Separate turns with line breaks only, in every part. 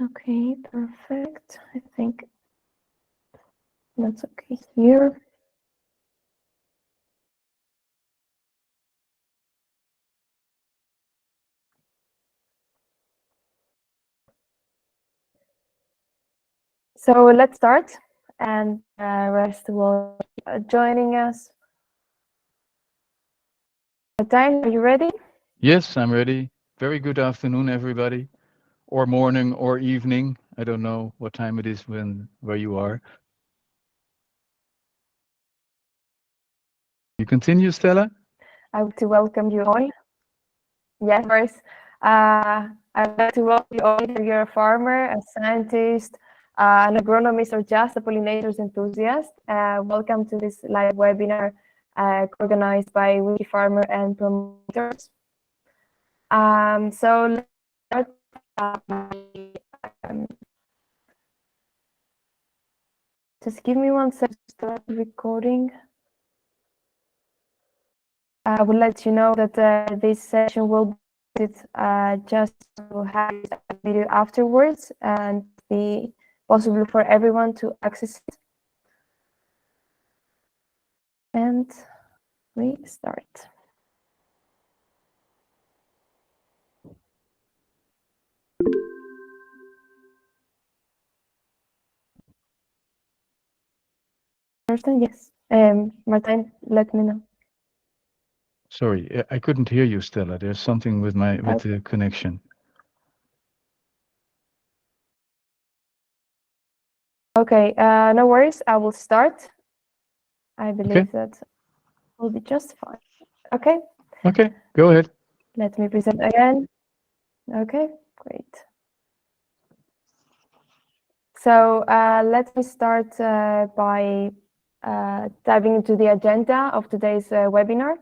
Okay, perfect. I think that's okay here. So let's start, and rest will joining us. Martijn, are you ready?
Yes, I'm ready. Very good afternoon, everybody, or morning or evening. I don't know what time it is where you are. You continue, Stella?
I would like to welcome you all. Yes, of course. I'd like to welcome you all. If you're a farmer, a scientist, an agronomist, or just a pollinators enthusiast, welcome to this live webinar organized by Wikifarmer and Promoters. So let's start just give me 1 second to start recording. I would let you know that this session will be just to have a video afterwards and be possible for everyone to access it. And we start. Understand? Yes. Martijn, let me know.
Sorry, I couldn't hear you, Stella. There's something with the connection.
Okay, no worries. I will start. I believe that will be just fine. Okay.
Okay, go ahead.
Let me present again. Okay, great. So let me start by diving into the agenda of today's webinar.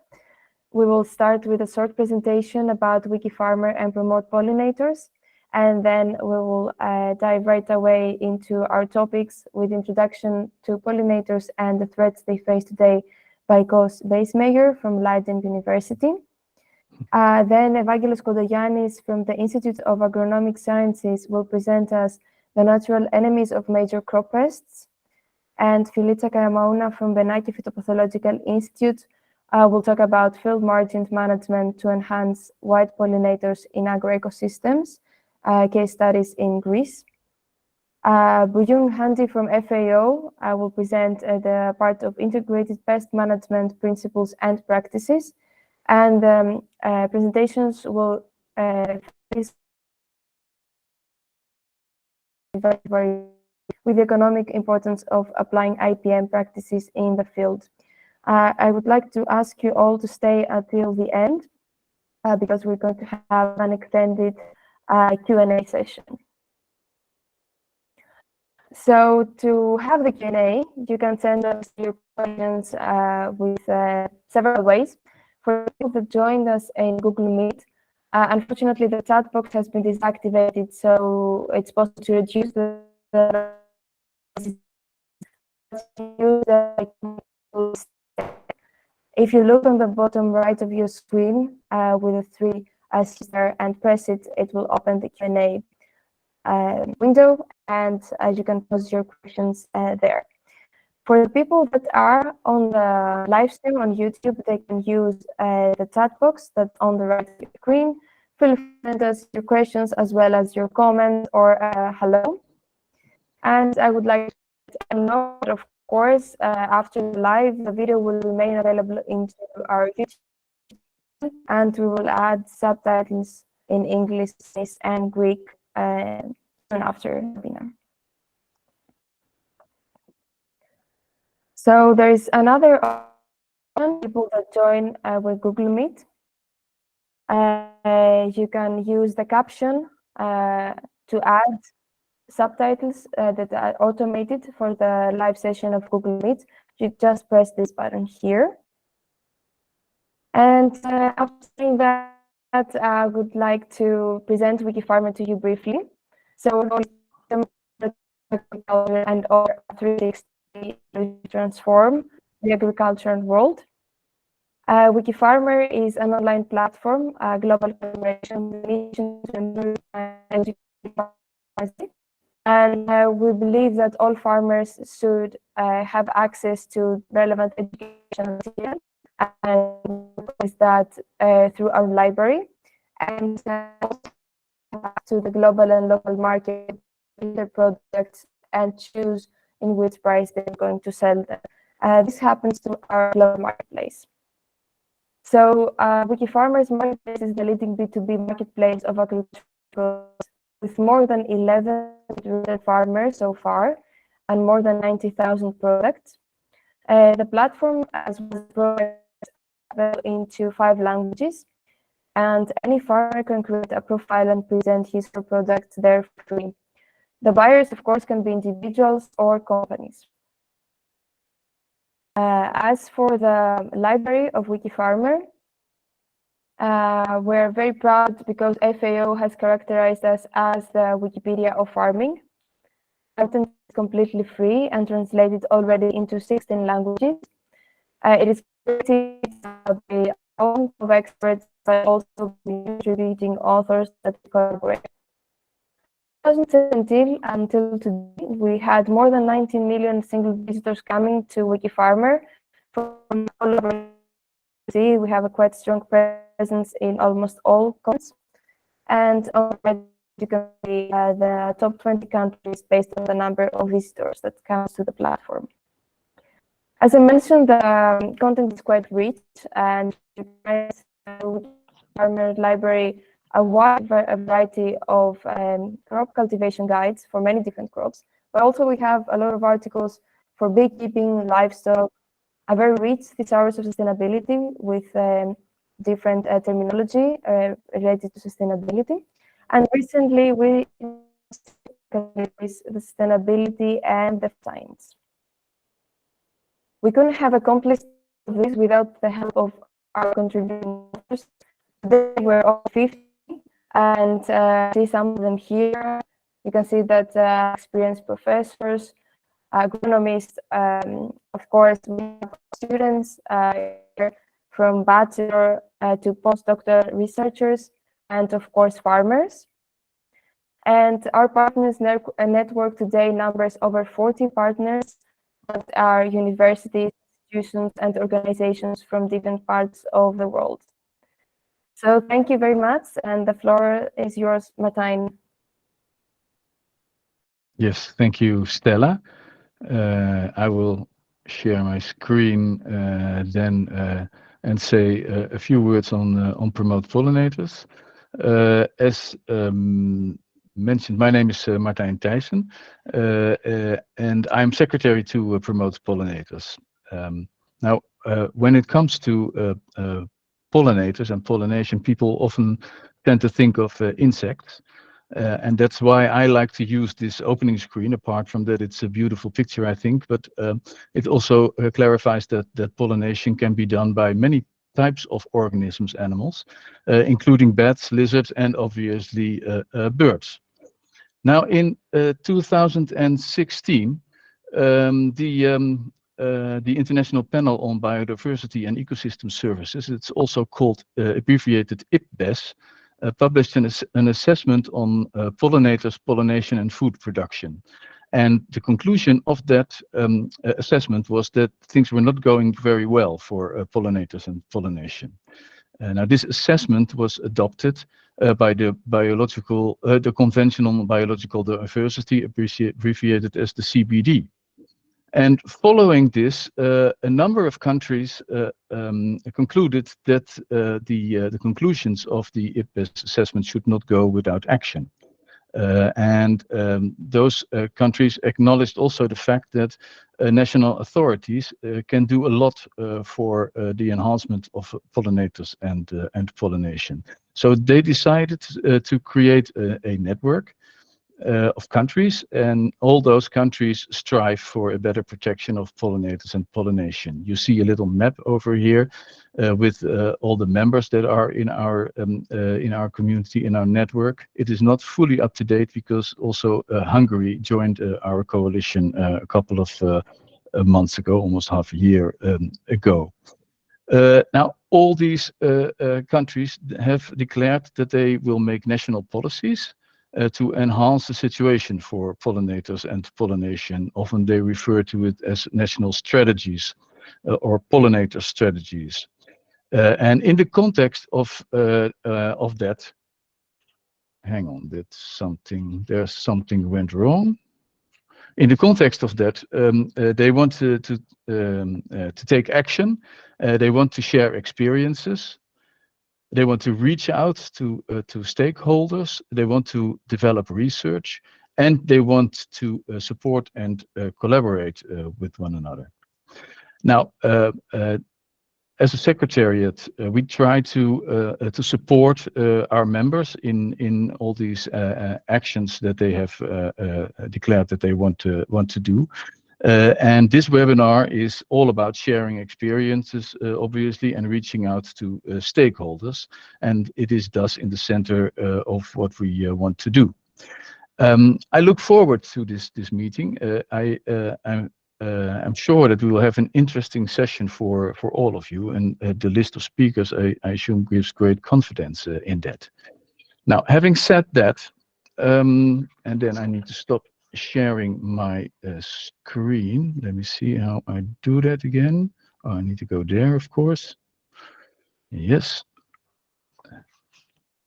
We will start with a short presentation about Wikifarmer and Promote Pollinators, and then we will dive right away into our topics with introduction to pollinators and the threats they face today by Koos Biesmeijer from Leiden University. Then Evangelos Kontogiannis from the Institute of Agronomic Sciences will present us the natural enemies of major crop pests. And Filitsa Karamaouna from Benaki PhytopathoIogical Institute will talk about field margin management to enhance white pollinators in agroecosystems, case studies in Greece. Buyung Hadi from FAO will present the part of Integrated Pest Management Principles and Practices. And presentations will with the economic importance of applying IPM practices in the field. I would like to ask you all to stay until the end because we're going to have an extended Q&A session. So to have the Q&A, you can send us your questions with several ways. For people that joined us in Google Meet, unfortunately, the chat box has been deactivated, so it's possible to reduce the if you look on the bottom right of your screen with the three there and press it, it will open the Q&A window, and you can post your questions there. For the people that are on the live stream on YouTube, they can use the chat box that's on the right of your screen. Feel free to send us your questions as well as your comments or hello. And I would like to note that, of course, after the live, the video will remain available into our YouTube, and we will add subtitles in English and Greek soon after the webinar. So there is another option, people that join with Google Meet. You can use the caption to add subtitles that are automated for the live session of Google Meet. You just press this button here. And after saying that, I would like to present Wikifarmer to you briefly. So and all 360 transform the agricultural world. Wikifarmer is an online platform, global collaboration mission to improve And we believe that all farmers should have access to relevant education material, and is that through our library, and to the global and local market their products and choose in which price they're going to sell them. This happens to our global marketplace. So Wikifarmers Marketplace is the leading B2B marketplace of agricultural products with more than 11 farmers so far and more than 90,000 products. The platform as well as into 5 languages, and any farmer can create a profile and present his product there for free. The buyers, of course, can be individuals or companies. As for the library of Wikifarmer, we're very proud because FAO has characterized us as the Wikipedia of farming. Content is completely free and translated already into 16 languages. It is created by our own of experts, but also contributing authors that collaborate. 2017 until today, we had more than 19 million single visitors coming to Wikifarmer from all over the city. We have a quite strong presence in almost all continents, and already you can see the top 20 countries based on the number of visitors that comes to the platform. As I mentioned, the content is quite rich, and Farmer Library a wide variety of crop cultivation guides for many different crops. But also we have a lot of articles for beekeeping, livestock, a very rich thesaurus of sustainability with different terminology related to sustainability. And recently we the sustainability and the science. We couldn't have accomplished this without the help of our contributing authors. They were all 50, and see some of them here. You can see that experienced professors, agronomists, of course, we have students from bachelor to postdoctoral researchers, and of course, farmers. And our partners network today numbers over 40 partners that are universities, institutions, and organizations from different parts of the world. So thank you very much, and the floor is yours, Martijn.
Yes, thank you, Stella. I will share my screen then and say a few words on Promote Pollinators. As mentioned, my name is Martijn Thijssen, and I'm secretary to Promote Pollinators. Now, when it comes to pollinators and pollination, people often tend to think of insects. And that's why I like to use this opening screen. Apart from that, it's a beautiful picture, I think, but it also clarifies that pollination can be done by many types of organisms, animals, including bats, lizards, and obviously birds. Now, in 2016, the International Panel on Biodiversity and Ecosystem Services, it's also called abbreviated IPBES, published an assessment on pollinators, pollination, and food production. And the conclusion of that assessment was that things were not going very well for pollinators and pollination. Now, this assessment was adopted by the Convention on Biological Diversity, abbreviated as the CBD. And following this, a number of countries concluded that the conclusions of the IPBES assessment should not go without action. Those countries acknowledged also the fact that national authorities can do a lot for the enhancement of pollinators and pollination. So they decided to create a network of countries, and all those countries strive for a better protection of pollinators and pollination. You see a little map over here with all the members that are in our community, in our network. It is not fully up to date because also Hungary joined our coalition a couple of months ago, almost half a year ago. Now, all these countries have declared that they will make national policies to enhance the situation for pollinators and pollination. Often they refer to it as national strategies or pollinator strategies. And in the context of that, hang on, there's something went wrong. In the context of that, they want to take action. They want to share experiences. They want to reach out to stakeholders. They want to develop research, and they want to support and collaborate with one another. Now, as a secretariat, we try to support our members in all these actions that they have declared that they want to do. And this webinar is all about sharing experiences, obviously, and reaching out to stakeholders. And it is thus in the center of what we want to do. I look forward to this meeting. I'm sure that we will have an interesting session for all of you, and the list of speakers, I assume, gives great confidence in that. Now, having said that, and then I need to stop sharing my screen. Let me see how I do that again. Oh, I need to go there, of course. Yes.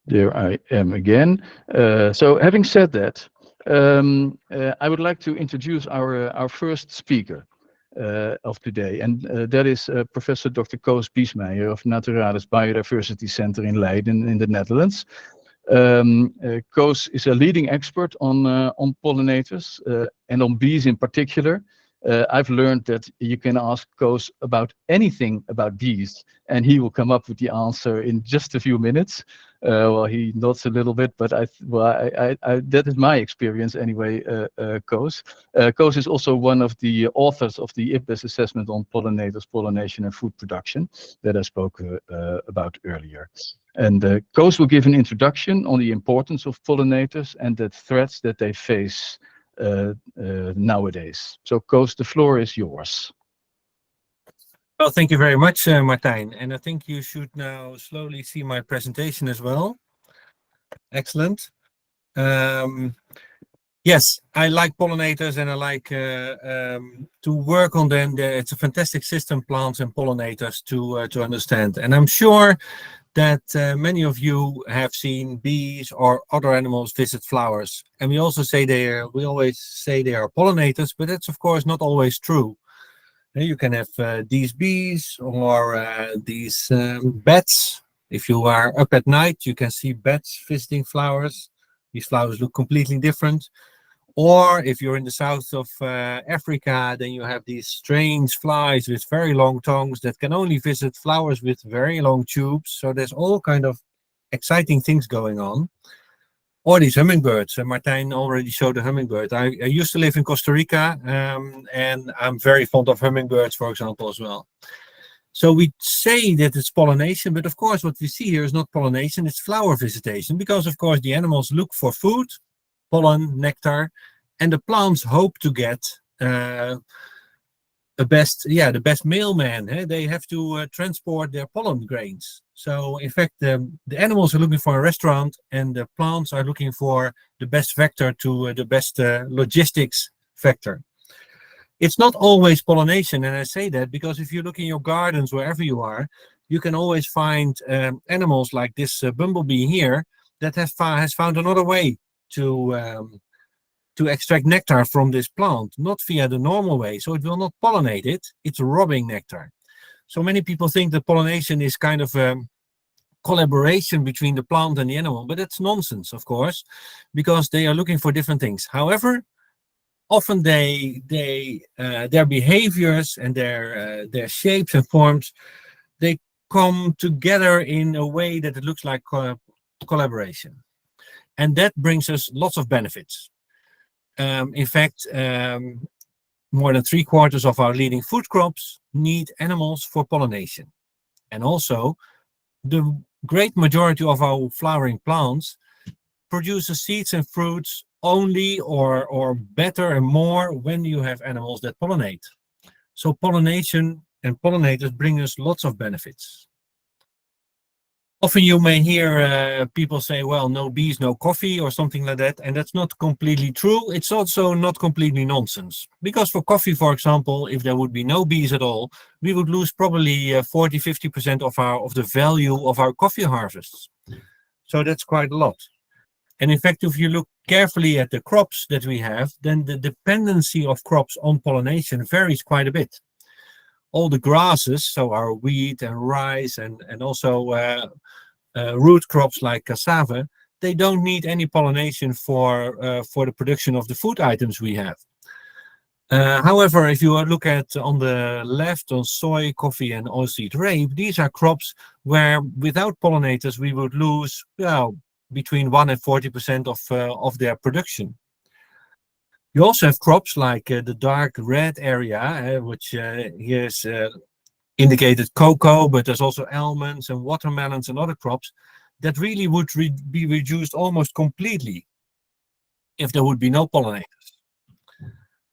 There I am again. So having said that, I would like to introduce our first speaker of today, and that is Professor Dr. Koos Biesmeijer of Naturalis Biodiversity Center in Leiden in the Netherlands. Koos is a leading expert on pollinators and on bees in particular. I've learned that you can ask Koos about anything about bees, and he will come up with the answer in just a few minutes. Well, he nods a little bit, but that is my experience anyway, Koos. Koos is also one of the authors of the IPBES assessment on pollinators, pollination and food production that I spoke about earlier. And Koos will give an introduction on the importance of pollinators and the threats that they face nowadays. So Koos, the floor is yours.
Well, thank you very much, Martijn. And I think you should now slowly see my presentation as well. Excellent. Yes, I like pollinators and I like to work on them. It's a fantastic system, plants and pollinators, to understand. And I'm sure that many of you have seen bees or other animals visit flowers. And we always say they are pollinators, but that's of course not always true. You can have these bees or these bats. If you are up at night, you can see bats visiting flowers. These flowers look completely different. Or if you're in the south of Africa, then you have these strange flies with very long tongues that can only visit flowers with very long tubes. So there's all kind of exciting things going on. Or these hummingbirds. Martijn already showed the hummingbird. I used to live in Costa Rica, and I'm very fond of hummingbirds, for example, as well. So we say that it's pollination, but of course what we see here is not pollination, it's flower visitation, because of course the animals look for food, pollen, nectar, and the plants hope to get the best mailman. They have to transport their pollen grains. So in fact, the animals are looking for a restaurant, and the plants are looking for the best vector to the best logistics vector. It's not always pollination, and I say that because if you look in your gardens, wherever you are, you can always find animals like this bumblebee here that has found another way to extract nectar from this plant, not via the normal way. So it will not pollinate it, it's robbing nectar. So many people think that pollination is kind of a collaboration between the plant and the animal, but that's nonsense, of course, because they are looking for different things. However, often their behaviors and their shapes and forms, they come together in a way that it looks like collaboration. And that brings us lots of benefits. In fact, more than 3/4 of our leading food crops need animals for pollination. And also, the great majority of our flowering plants produces seeds and fruits only or better and more when you have animals that pollinate. So pollination and pollinators bring us lots of benefits. Often you may hear people say, well, no bees, no coffee, or something like that. And that's not completely true. It's also not completely nonsense. Because for coffee, for example, if there would be no bees at all, we would lose probably 40–50% of the value of our coffee harvests. So that's quite a lot. And in fact, if you look carefully at the crops that we have, then the dependency of crops on pollination varies quite a bit. All the grasses, so our wheat and rice and also root crops like cassava, they don't need any pollination for the production of the food items we have. However, if you look at on the left on soy, coffee, and oilseed rape, these are crops where without pollinators we would lose between 1 and 40% of their production. You also have crops like the dark red area, which here is indicated cocoa, but there's also almonds and watermelons and other crops that really would be reduced almost completely if there would be no pollinators.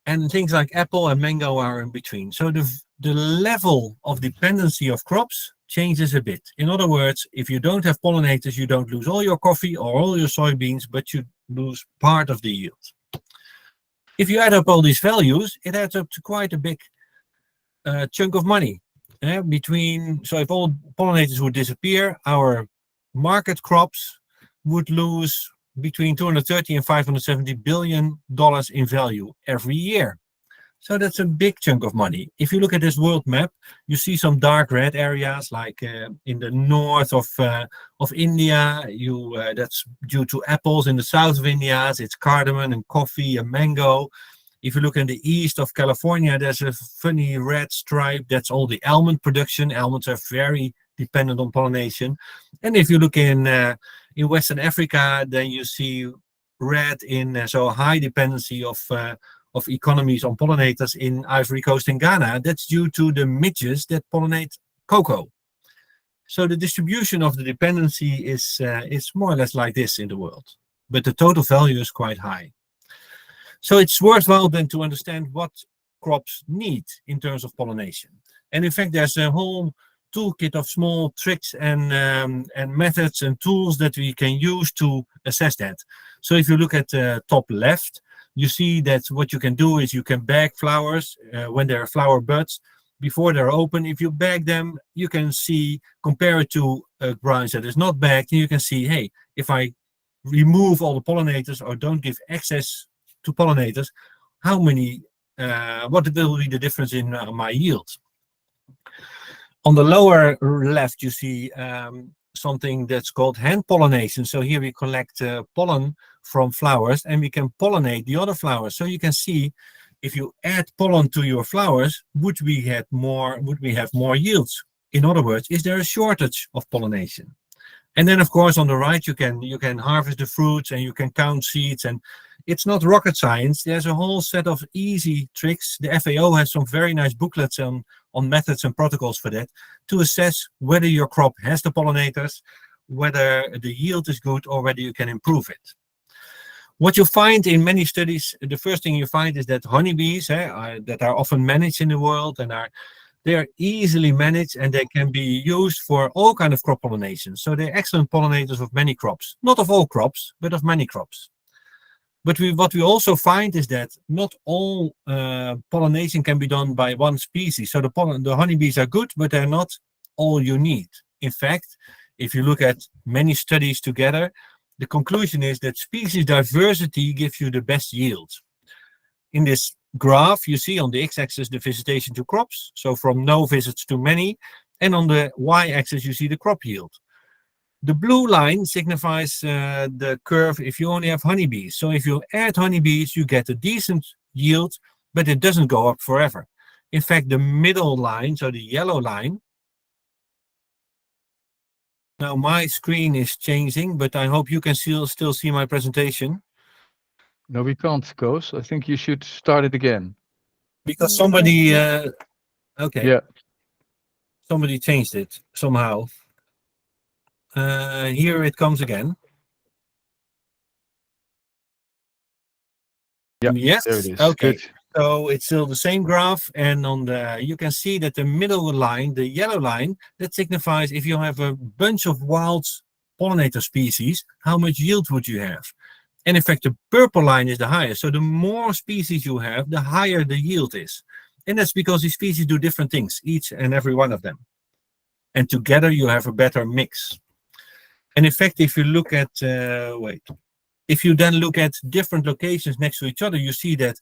And things like apple and mango are in between. So the level of dependency of crops changes a bit. In other words, if you don't have pollinators, you don't lose all your coffee or all your soybeans, but you lose part of the yield. If you add up all these values, it adds up to quite a big chunk of money. So if all pollinators would disappear, our market crops would lose between $230 and $570 billion in value every year. So that's a big chunk of money. If you look at this world map, you see some dark red areas like in the north of India. That's due to apples. In the south of India, it's cardamom and coffee and mango. If you look in the east of California, there's a funny red stripe. That's all the almond production. Almonds are very dependent on pollination. And if you look in Western Africa, then you see red in so high dependency of economies on pollinators in Ivory Coast and Ghana. That's due to the midges that pollinate cocoa. So the distribution of the dependency is more or less like this in the world, but the total value is quite high. So it's worthwhile then to understand what crops need in terms of pollination. And in fact, there's a whole toolkit of small tricks and methods and tools that we can use to assess that. So if you look at the top left, you see that what you can do is you can bag flowers when they're flower buds before they're open. If you bag them, you can see, compare it to a branch that is not bagged, and you can see, hey, if I remove all the pollinators or don't give access to pollinators, what will be the difference in my yield? On the lower left, you see something that's called hand pollination. So here we collect pollen from flowers and we can pollinate the other flowers. So you can see if you add pollen to your flowers, would we have more yields? In other words, is there a shortage of pollination? And then of course on the right you can harvest the fruits and you can count seeds, and it's not rocket science. There's a whole set of easy tricks. The FAO has some very nice booklets on methods and protocols for that, to assess whether your crop has the pollinators, whether the yield is good, or whether you can improve it. What you find in many studies, the first thing you find is that honeybees that are often managed in the world and they are easily managed and they can be used for all kinds of crop pollination. So they're excellent pollinators of many crops, not of all crops, but of many crops. But what we also find is that not all pollination can be done by one species. So the honeybees are good, but they're not all you need. In fact, if you look at many studies together, the conclusion is that species diversity gives you the best yield. In this graph, you see on the x-axis the visitation to crops, so from no visits to many, and on the y-axis you see the crop yield. The blue line signifies the curve if you only have honeybees. So if you add honeybees, you get a decent yield, but it doesn't go up forever. In fact, the middle line, so the yellow line. Now my screen is changing, but I hope you can still see my presentation.
No, we can't, Koos. I think you should start it again.
Because somebody, okay.
Yeah.
Somebody changed it somehow. Here it comes again.
Yeah,
yes,
there it is.
Okay.
Good.
So it's still the same graph, and you can see that the middle line, the yellow line, that signifies if you have a bunch of wild pollinator species, how much yield would you have? And in fact, the purple line is the highest. So the more species you have, the higher the yield is. And that's because these species do different things, each and every one of them. And together you have a better mix. And in fact, if you look at, if you then look at different locations next to each other, you see that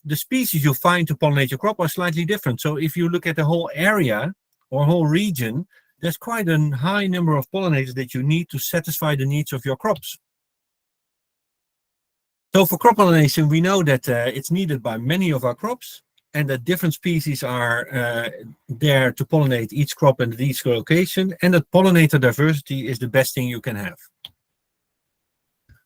the species you find to pollinate your crop are slightly different. So if you look at the whole area or whole region, there's quite a high number of pollinators that you need to satisfy the needs of your crops. So for crop pollination, we know that it's needed by many of our crops, and that different species are there to pollinate each crop and each location, and that pollinator diversity is the best thing you can have.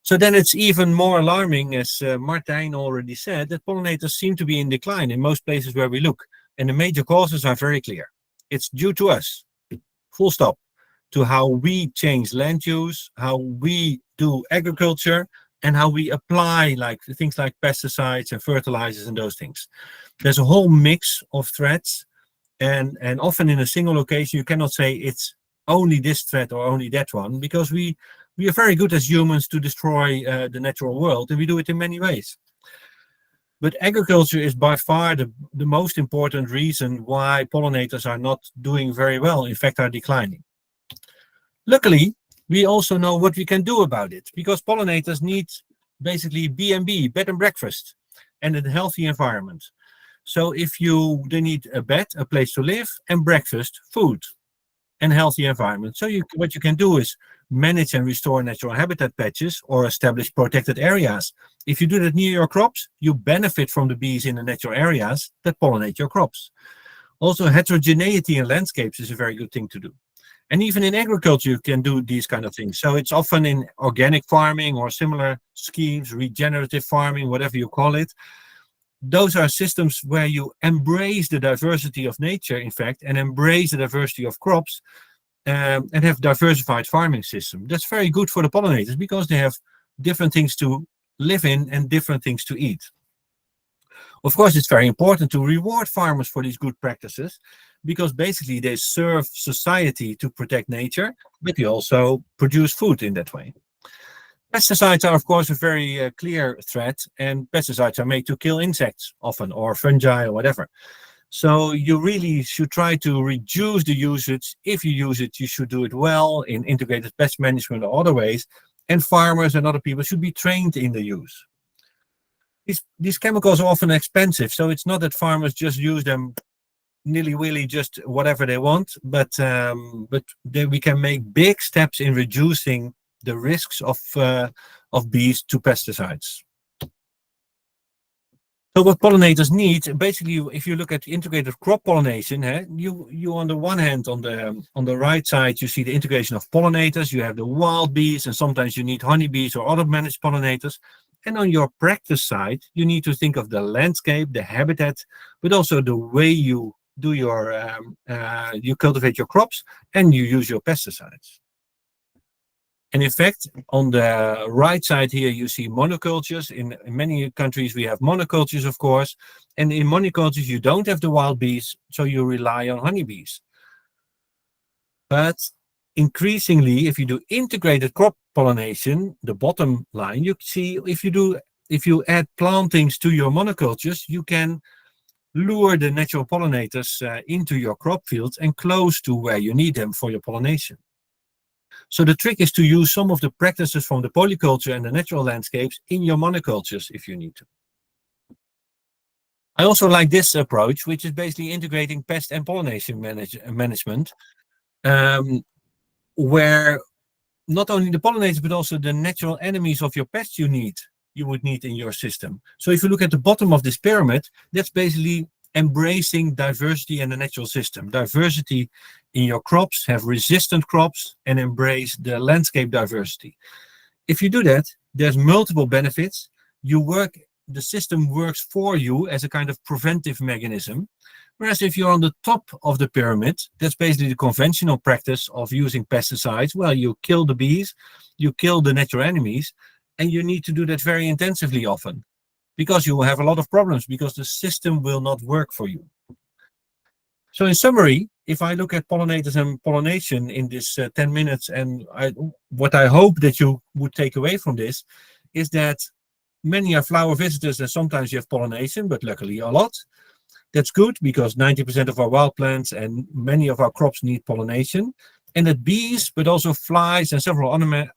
So then it's even more alarming, as Martijn already said, that pollinators seem to be in decline in most places where we look. And the major causes are very clear. It's due to us, full stop, to how we change land use, how we do agriculture, and how we apply things like pesticides and fertilizers and those things. There's a whole mix of threats, and often in a single location, you cannot say it's only this threat or only that one, because we are very good as humans to destroy the natural world, and we do it in many ways. But agriculture is by far the most important reason why pollinators are not doing very well, in fact are declining. Luckily, we also know what we can do about it, because pollinators need basically B&B, bed and breakfast, and a healthy environment. So they need a bed, a place to live, and breakfast, food, and healthy environment. So what you can do is manage and restore natural habitat patches or establish protected areas. If you do that near your crops, you benefit from the bees in the natural areas that pollinate your crops. Also, heterogeneity in landscapes is a very good thing to do. And even in agriculture, you can do these kind of things. So it's often in organic farming or similar schemes, regenerative farming, whatever you call it. Those are systems where you embrace the diversity of nature, in fact, and embrace the diversity of crops, and have diversified farming system. That's very good for the pollinators because they have different things to live in and different things to eat. Of course, it's very important to reward farmers for these good practices, because basically they serve society to protect nature, but they also produce food in that way. Pesticides are, of course, a very clear threat, and pesticides are made to kill insects often, or fungi or whatever. So you really should try to reduce the usage. If you use it, you should do it well in integrated pest management or other ways, and farmers and other people should be trained in the use. These chemicals are often expensive, so it's not that farmers just use them nilly-willy, just whatever they want, but we can make big steps in reducing the risks of bees to pesticides. So what pollinators need, basically, if you look at integrated crop pollination, you on the one hand, on the right side, you see the integration of pollinators. You have the wild bees, and sometimes you need honeybees or other managed pollinators. And on your practice side, you need to think of the landscape, the habitat, but also the way you do you cultivate your crops and you use your pesticides. And in fact, on the right side here, you see monocultures. In many countries, we have monocultures, of course. And in monocultures, you don't have the wild bees, so you rely on honeybees. But increasingly, if you do integrated crop pollination, the bottom line, you see if you add plantings to your monocultures, you can lure the natural pollinators into your crop fields and close to where you need them for your pollination. So the trick is to use some of the practices from the polyculture and the natural landscapes in your monocultures if you need to. I also like this approach, which is basically integrating pest and pollination management, where not only the pollinators, but also the natural enemies of your pests you would need in your system. So if you look at the bottom of this pyramid, that's basically embracing diversity in the natural system. Diversity in your crops, have resistant crops, and embrace the landscape diversity. If you do that, there's multiple benefits. The system works for you as a kind of preventive mechanism. Whereas if you're on the top of the pyramid, that's basically the conventional practice of using pesticides. Well, you kill the bees, you kill the natural enemies, and you need to do that very intensively often. because you will have a lot of problems because the system will not work for you. So in summary, if I look at pollinators and pollination in this 10 minutes, and what I hope that you would take away from this is that many are flower visitors and sometimes you have pollination, but luckily a lot. That's good because 90% of our wild plants and many of our crops need pollination. And that bees, but also flies and several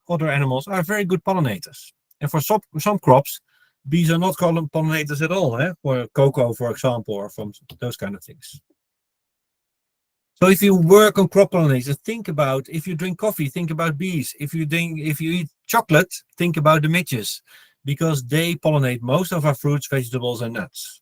other animals are very good pollinators. And for some crops, bees are not pollinators at all, for cocoa, for example, or from those kind of things. So if you work on crop pollinators, think about, if you drink coffee, think about bees. If you eat chocolate, think about the midges, because they pollinate most of our fruits, vegetables, and nuts.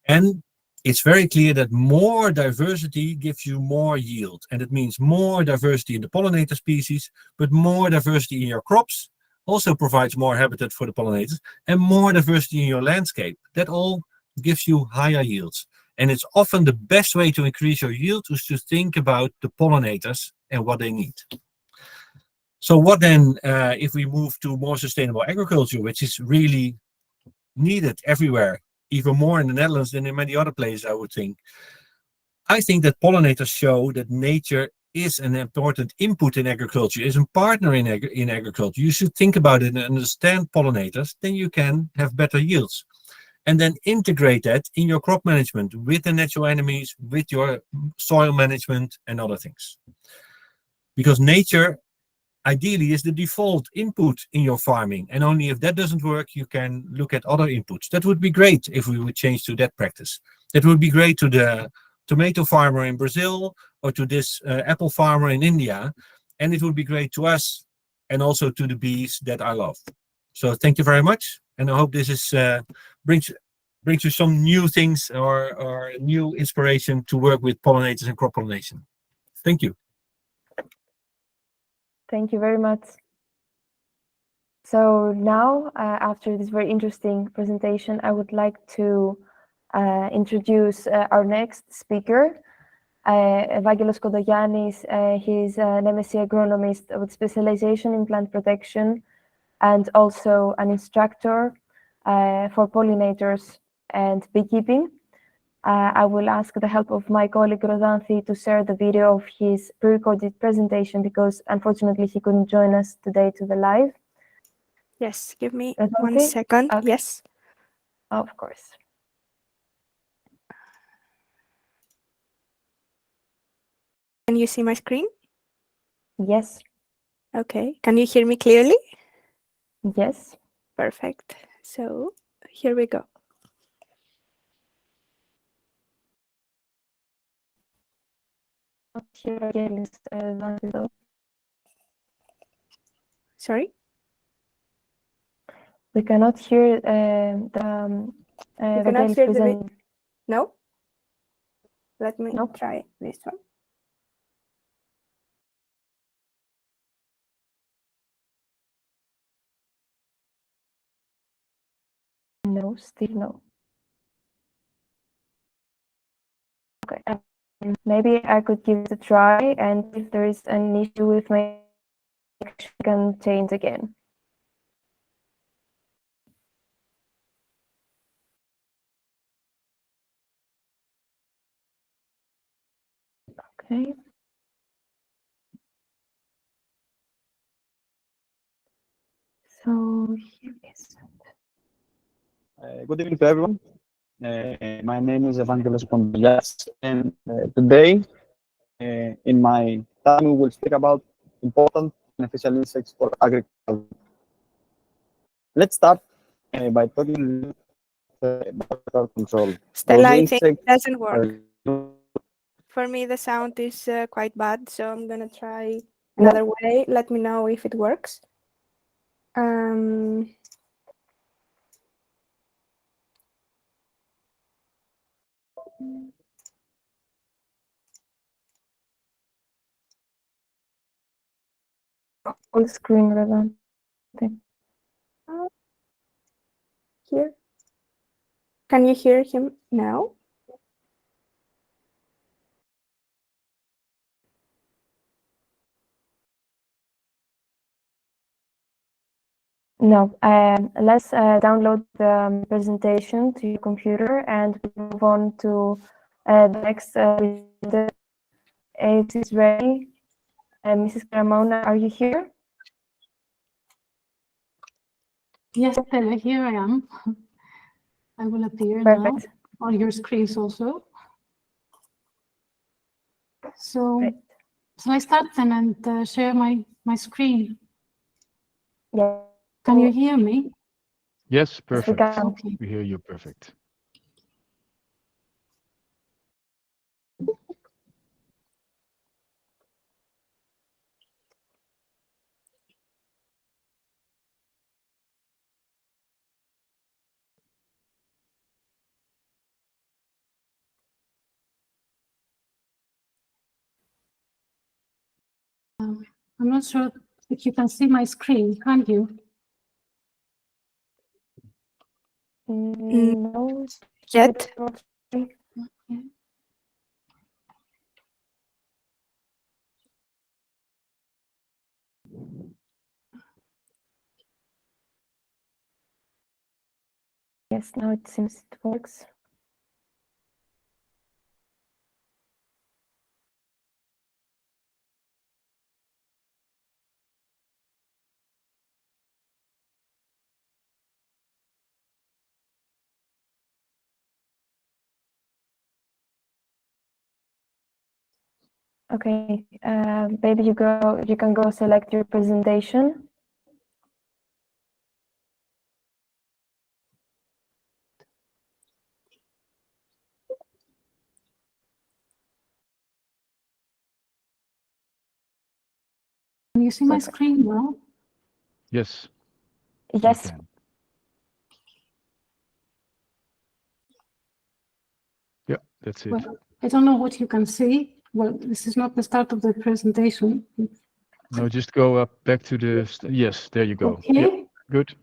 And it's very clear that more diversity gives you more yield. And it means more diversity in the pollinator species, but more diversity in your crops also provides more habitat for the pollinators and more diversity in your landscape. That all gives you higher yields. And it's often the best way to increase your yield is to think about the pollinators and what they need. So what then if we move to more sustainable agriculture, which is really needed everywhere, even more in the Netherlands than in many other places, I would think. I think that pollinators show that nature is an important input in agriculture, is a partner in agriculture. You should think about it and understand pollinators, then you can have better yields. And then integrate that in your crop management with the natural enemies, with your soil management and other things. Because nature ideally is the default input in your farming. And only if that doesn't work, you can look at other inputs. That would be great if we would change to that practice. That would be great to the tomato farmer in Brazil or to this apple farmer in India. And it would be great to us and also to the bees that I love. So thank you very much. And I hope this is brings you some new things or new inspiration to work with pollinators and crop pollination. Thank you.
Thank you very much. So now, after this very interesting presentation, I would like to introduce our next speaker, Evangelos Kontogiannis. He's an MSc agronomist with specialization in plant protection and also an instructor for pollinators and beekeeping. I will ask the help of my colleague Rodanthi to share the video of his pre-recorded presentation because unfortunately he couldn't join us today to the live.
Yes, give me
Rodanthi?
1 second.
Okay.
Yes.
Of course.
Can you see my screen?
Yes.
Okay. Can you hear me clearly?
Yes.
Perfect. So here we go.
Here again is Rodanthi.
Sorry?
We cannot hear
You cannot
Evangelos
hear the
present.
No? Let me
Nope.
try this one.
No, still no. Okay. Maybe I could give it a try, and if there is an issue with my connection, I can change again. Okay. So here is.
Good evening to everyone. My name is Evangelos Kontogiannis, and today, in my time, we will speak about important beneficial insects for agriculture. Let's start by talking about control.
Stella,
Those
I think it
insects
doesn't work.
are
For me, the sound is quite bad, so I'm gonna try another way. Let me know if it works.
Full screen, Rodan.
Here. Can you hear him now?
No, let's download the presentation to your computer and move on to the next presenter. If it's ready, Mrs. Karamaouna, are you here?
Yes, here I am. I will appear
Perfect.
now on your screens also. So,
Great.
shall I start then and share my screen?
Yeah.
Can you hear me?
Yes, perfect.
Okay.
We hear you perfect.
I'm not sure if you can see my screen, can you?
No.
Yet.
Okay.
Yes, now it seems it works. Okay, maybe you can go select your presentation.
Can you see my screen now?
Yes.
Yes.
We can. Yeah, that's it.
Well, I don't know what you can see. Well, this is not the start of the presentation.
No, just go up back to the. Yes, there you go.
Okay.
Yep, good.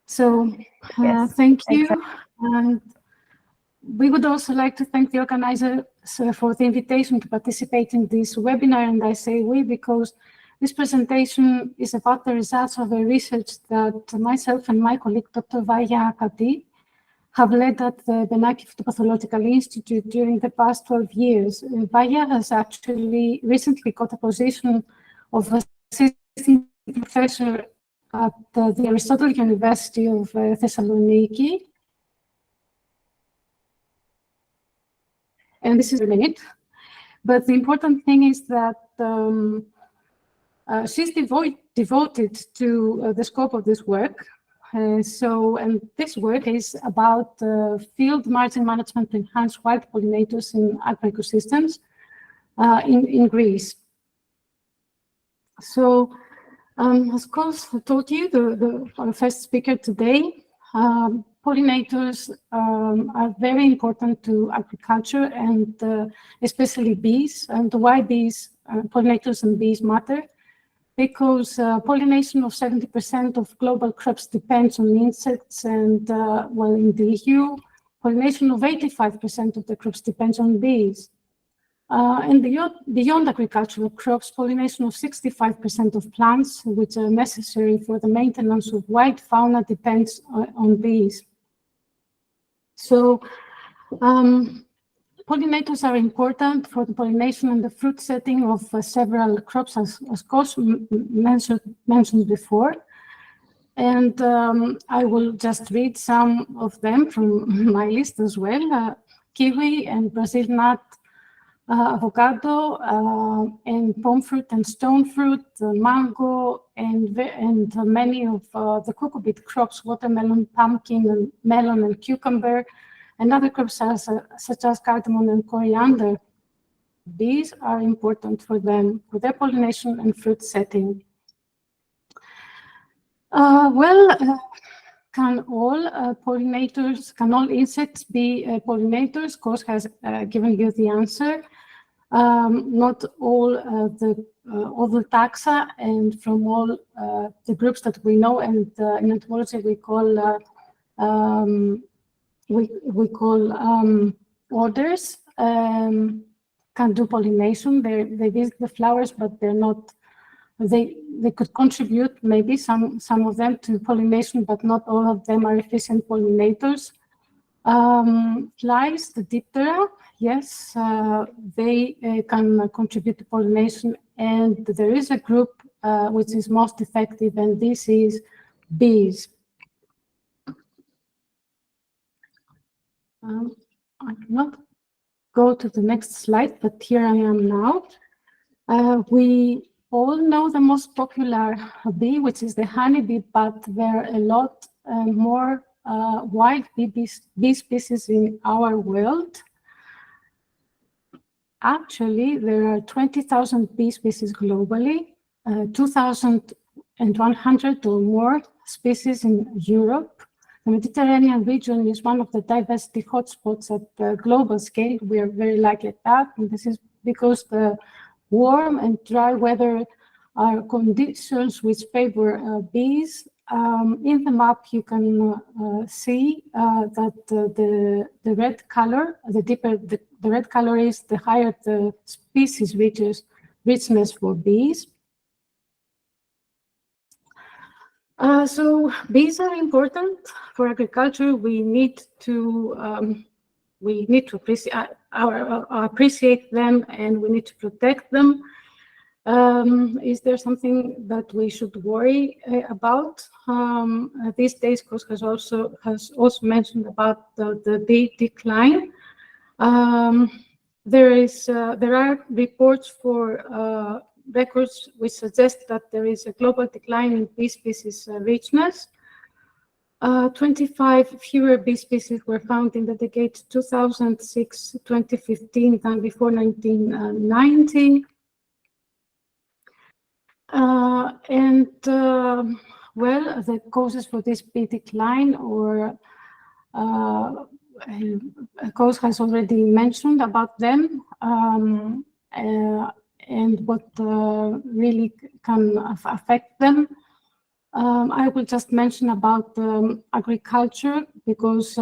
So,
Yes,
thank you.
exactly.
And we would also like to thank the organizers for the invitation to participate in this webinar. And I say we because this presentation is about the results of a research that myself and my colleague, Dr. Vaya Kati, have led at the Benaki PhytopathoIogical Institute during the past 12 years. Vaya has actually recently got a position of assistant professor at the Aristotle University of Thessaloniki. And this is a minute. But the important thing is that she's devoted to the scope of this work. And this work is about field margin management to enhance wild pollinators in agroecosystems in Greece. So, as Koos told you, our first speaker today, pollinators are very important to agriculture and especially bees. And why bees, pollinators and bees matter? Because pollination of 70% of global crops depends on insects, and well, in the EU, pollination of 85% of the crops depends on bees. And beyond agricultural crops, pollination of 65% of plants, which are necessary for the maintenance of wild fauna, depends on bees. So, pollinators are important for the pollination and the fruit setting of several crops, as Koos mentioned before. And I will just read some of them from my list as well. Kiwi and Brazil nut, avocado, and palm fruit and stone fruit, mango, and many of the cucurbit crops, watermelon, pumpkin, and melon and cucumber, and other crops such as cardamom and coriander. Bees are important for them, for their pollination and fruit setting. Can all insects be pollinators? Koos has given you the answer. Not all the taxa and from all the groups that we know, and in entomology we call orders, can do pollination. They visit the flowers, but they're not they could contribute, maybe some of them, to pollination, but not all of them are efficient pollinators. Flies, the diptera, yes, they can contribute to pollination, and there is a group which is most effective, and this is bees. I cannot go to the next slide, but here I am now. We all know the most popular bee, which is the honeybee, but there are a lot more wild bee species in our world. Actually, there are 20,000 bee species globally, 2,100 or more species in Europe. The Mediterranean region is one of the diversity hotspots at the global scale. We are very lucky at that, and this is because the warm and dry weather are conditions which favor bees. In the map, you can see that the red color, the deeper the red color is, the higher the species richness for bees. So bees are important for agriculture. We need to appreciate them, and we need to protect them. Is there something that we should worry about? These days, Koos has also mentioned about the bee decline. There are reports for records which suggest that there is a global decline in bee species richness. 25 fewer bee species were found in the decade 2006-2015 than before 1990. Well, the causes for this bee decline, or Koos has already mentioned about them, and what really can affect them. I will just mention about agriculture, because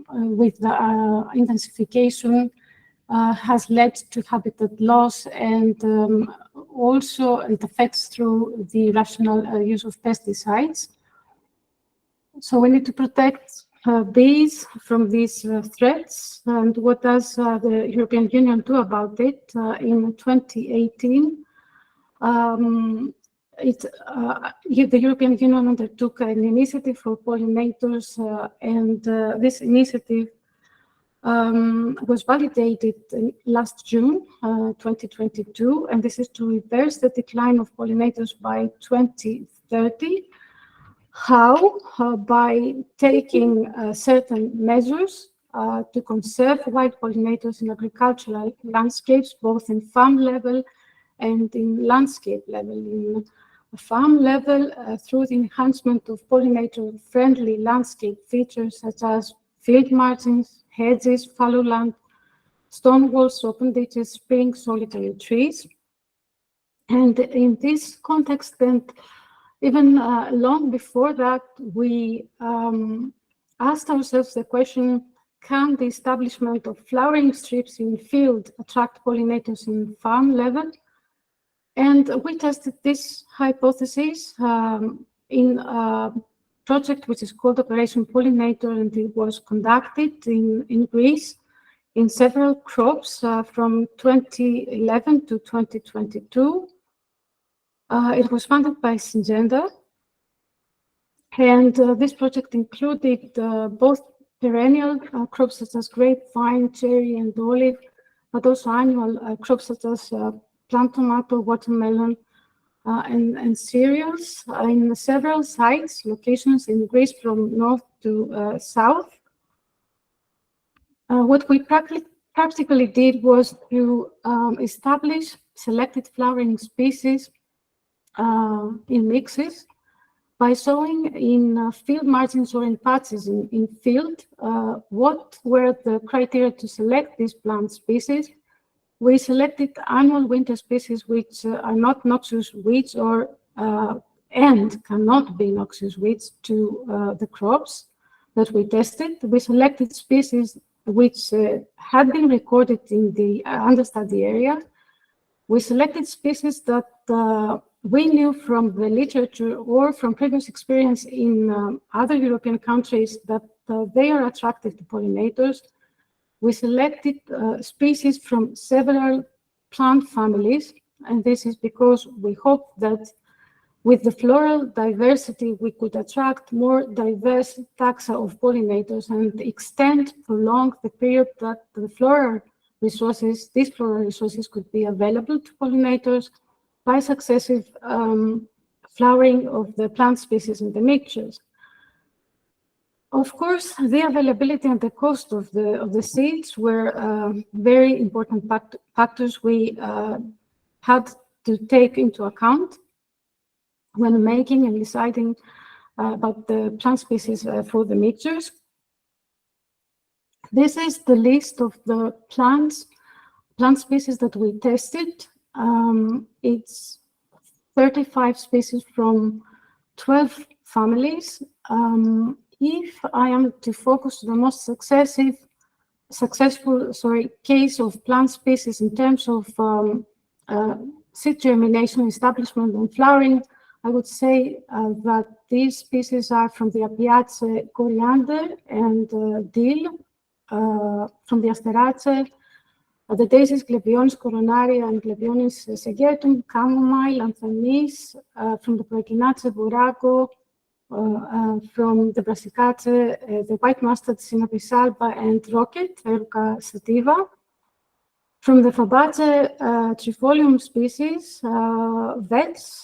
with the intensification has led to habitat loss, and also it affects through the rational use of pesticides. So we need to protect bees from these threats. And what does the European Union do about it? In 2018, the European Union undertook an initiative for pollinators, and this initiative was validated last June 2022, and this is to reverse the decline of pollinators by 2030. How? By taking certain measures to conserve wild pollinators in agricultural landscapes, both in farm level and in landscape level. In farm level, through the enhancement of pollinator-friendly landscape features such as field margins, hedges, fallow land, stone walls, open ditches, springs, solitary trees. And in this context, and even long before that, we asked ourselves the question, can the establishment of flowering strips in field attract pollinators in farm level? And we tested this hypothesis in a project which is called Operation Pollinator, and it was conducted in Greece in several crops from 2011 to 2022. It was funded by Syngenta, and this project included both perennial crops such as grapevine, cherry, and olive, but also annual crops such as plant tomato, watermelon, and cereals in several locations in Greece from north to south. What we practically did was to establish selected flowering species in mixes by showing in field margins or in patches in field what were the criteria to select these plant species. We selected annual winter species which are not noxious weeds or and cannot be noxious weeds to the crops that we tested. We selected species which had been recorded in the understudy area, We selected species that we knew from the literature or from previous experience in other European countries that they are attractive to pollinators. We selected species from several plant families, and this is because we hope that with the floral diversity, we could attract more diverse taxa of pollinators and prolong the period that the floral resources, these floral resources could be available to pollinators by successive flowering of the plant species in the mixtures. Of course, the availability and the cost of the seeds were very important factors we had to take into account when making and deciding about the plant species for the mixtures. This is the list of the plant species that we tested. It's 35 species from 12 families. If I am to focus the most successful case of plant species in terms of seed germination, establishment, and flowering, I would say that these species are from the Apiaceae coriander and dill, from the Asteraceae, the daisies Glebionis coronaria and Glebionis segetum, chamomile, anthemis, from the Proechinaceae burago, from the Brassicaceae, the white mustard Sinapis alba and rocket, Eruca sativa. From the Fabaceae trifolium species, vets,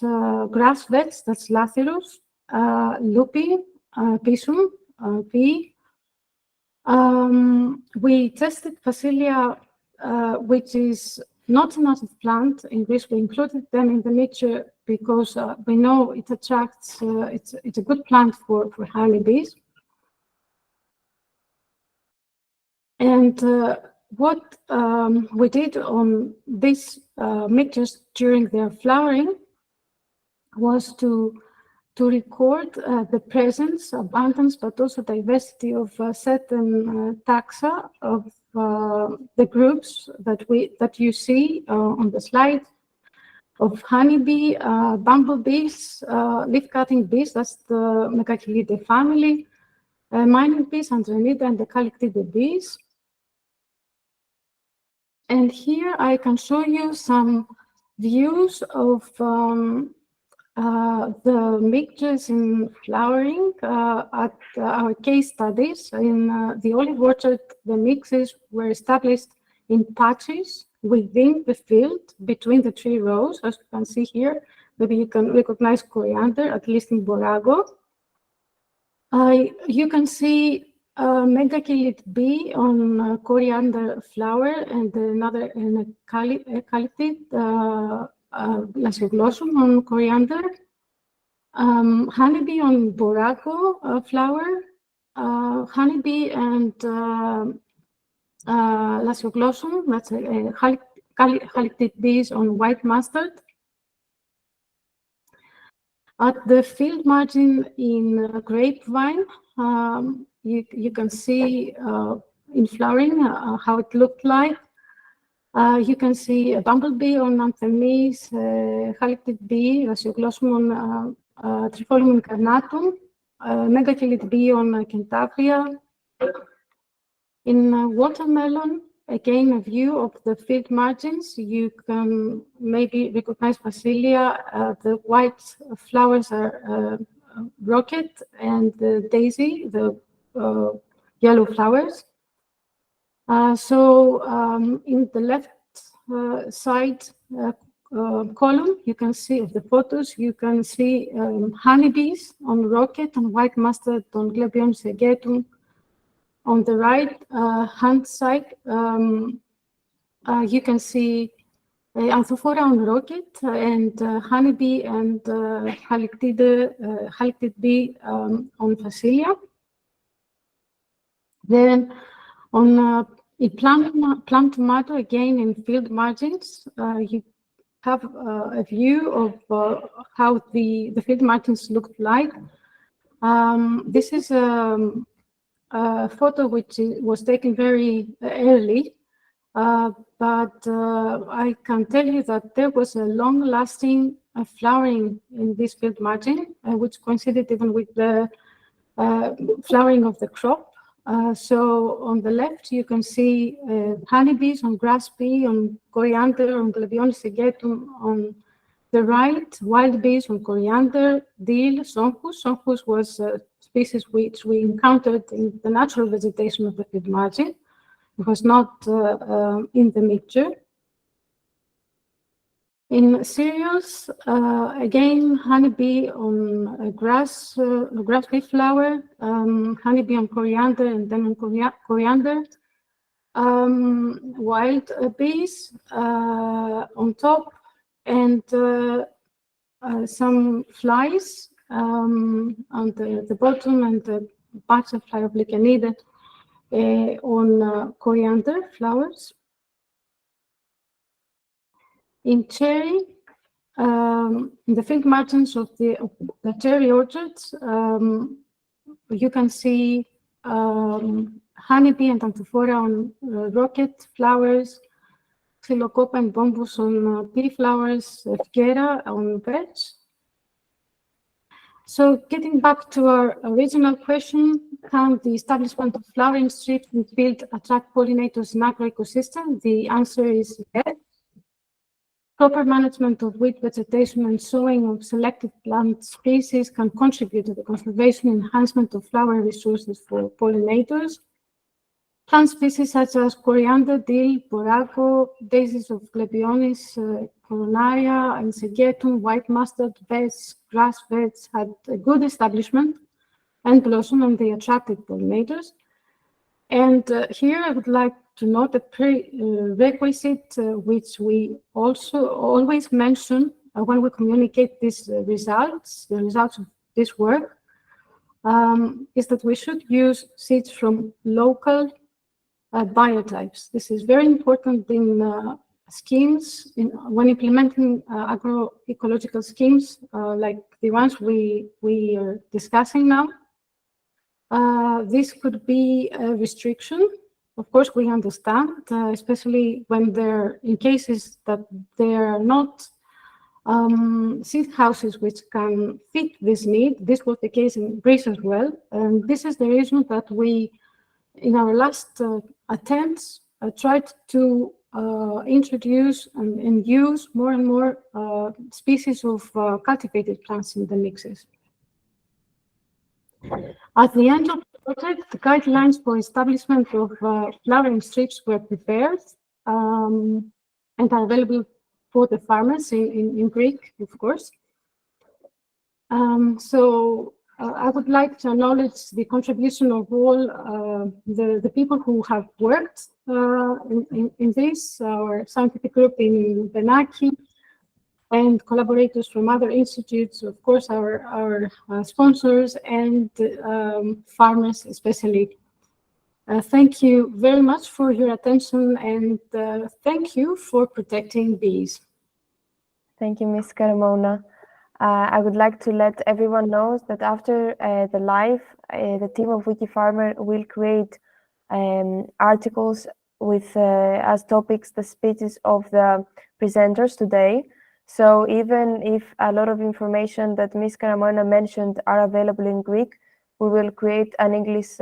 grass vets, that's Lathyrus, Lupi, Pisum, P. We tested Phacelia, which is not a native plant. In Greece, we included them in the mixture because we know it attracts, it's a good plant for honeybees. And what we did on these mixtures during their flowering was to record the presence, abundance, but also diversity of certain taxa of the groups that you see on the slide, of honeybee, bumblebees, leaf-cutting bees, that's the Megachilidae family, mining bees, Andronida, and the Calyctidae bees. And here I can show you some views of the mixtures in flowering at our case studies. In the olive orchard, the mixes were established in patches within the field between the tree rows, as you can see here. Maybe you can recognize coriander, at least in Borago. You can see Megachilid B on coriander flower and another calyctid, Lasioglossum on coriander. Honeybee on Borago flower. Honeybee and Lasioglossum, that's calyctid bees on white mustard. At the field margin in grapevine, you can see in flowering how it looked like. You can see a bumblebee on anthemis, calyctid bee, Lasioglossum on Trifolium incarnatum, Megachilid bee on Kentavria. In watermelon, again, a view of the field margins. You can maybe recognize Phacelia. The white flowers are rocket, and the daisy, the yellow flowers. So in the left side column, you can see of the photos, you can see honeybees on rocket and white mustard on Glebionis segetum. On the right hand side, you can see Anthophora on rocket and honeybee and calyctid bee on Phacelia. Then on plum tomato, again in field margins, you have a view of how the field margins looked like. This is a photo which was taken very early but I can tell you that there was a long-lasting flowering in this field margin, which coincided even with the flowering of the crop. So on the left, you can see honeybees on grass pea, on coriander, on Glebionis aegetum. On the right, wild bees on coriander, dill, sonchus. Sonchus was a species which we encountered in the natural vegetation of the field margin. It was not in the mixture. In cereals, again, honeybee on grass pea flower, honeybee on coriander, and then on coriander. Wild bees on top, and some flies on the bottom, and the butterfly of Lycanida on coriander flowers. In cherry, in the field margins of the cherry orchards, you can see honeybee and Anthophora on rocket flowers, Xylocopa and Bombus on pea flowers, Figera on veg. So getting back to our original question, can the establishment of flowering strips in field attract pollinators in agroecosystem? The answer is yes. Proper management of weed vegetation and sowing of selected plant species can contribute to the conservation and enhancement of flower resources for pollinators. Plant species such as coriander, dill, borago, daisies of Glebionis, coronaria, and segetum, white mustard, vets, grass vets had a good establishment and blossom, and they attracted pollinators. And here I would like to note a prerequisite which we also always mention when we communicate these results, the results of this work, is that we should use seeds from local biotypes. This is very important in schemes, when implementing agroecological schemes like the ones we are discussing now. This could be a restriction. Of course, we understand, especially when they're in cases that there are not seed houses which can fit this need. This was the case in Greece as well. And this is the reason that we, in our last attempts, tried to introduce and use more and more species of cultivated plants in the mixes. At the end of the project, the guidelines for establishment of flowering strips were prepared and are available for the farmers in Greek, of course. So I would like to acknowledge the contribution of all the people who have worked in this, our scientific group in Benaki, and collaborators from other institutes, of course, our sponsors and farmers especially. Thank you very much for your attention, and thank you for protecting bees.
Thank you, Ms. Karamaouna. I would like to let everyone know that after the live, the team of Wikifarmer will create articles with as topics the speeches of the presenters today. So even if a lot of information that Ms. Karamaouna mentioned are available in Greek, we will create an English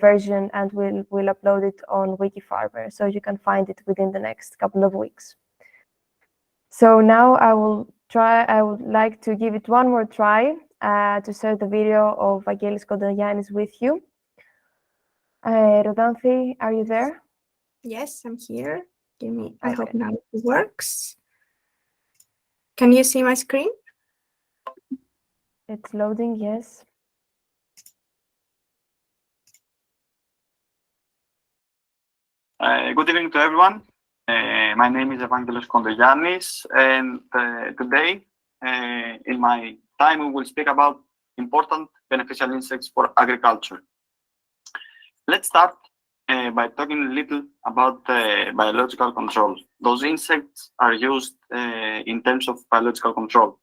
version and we'll upload it on Wikifarmer, so you can find it within the next couple of weeks. So now I would like to give it one more try to share the video of Evangelos Kontogiannis with you. Rodanthi, are you there?
Yes, I'm here. Give me, I hope now it works. Can you see my screen?
It's loading, yes.
Good evening to everyone. My name is Evangelos Kontogiannis, and today, in my time, we will speak about important beneficial insects for agriculture. Let's start by talking a little about biological control. Those insects are used in terms of biological control.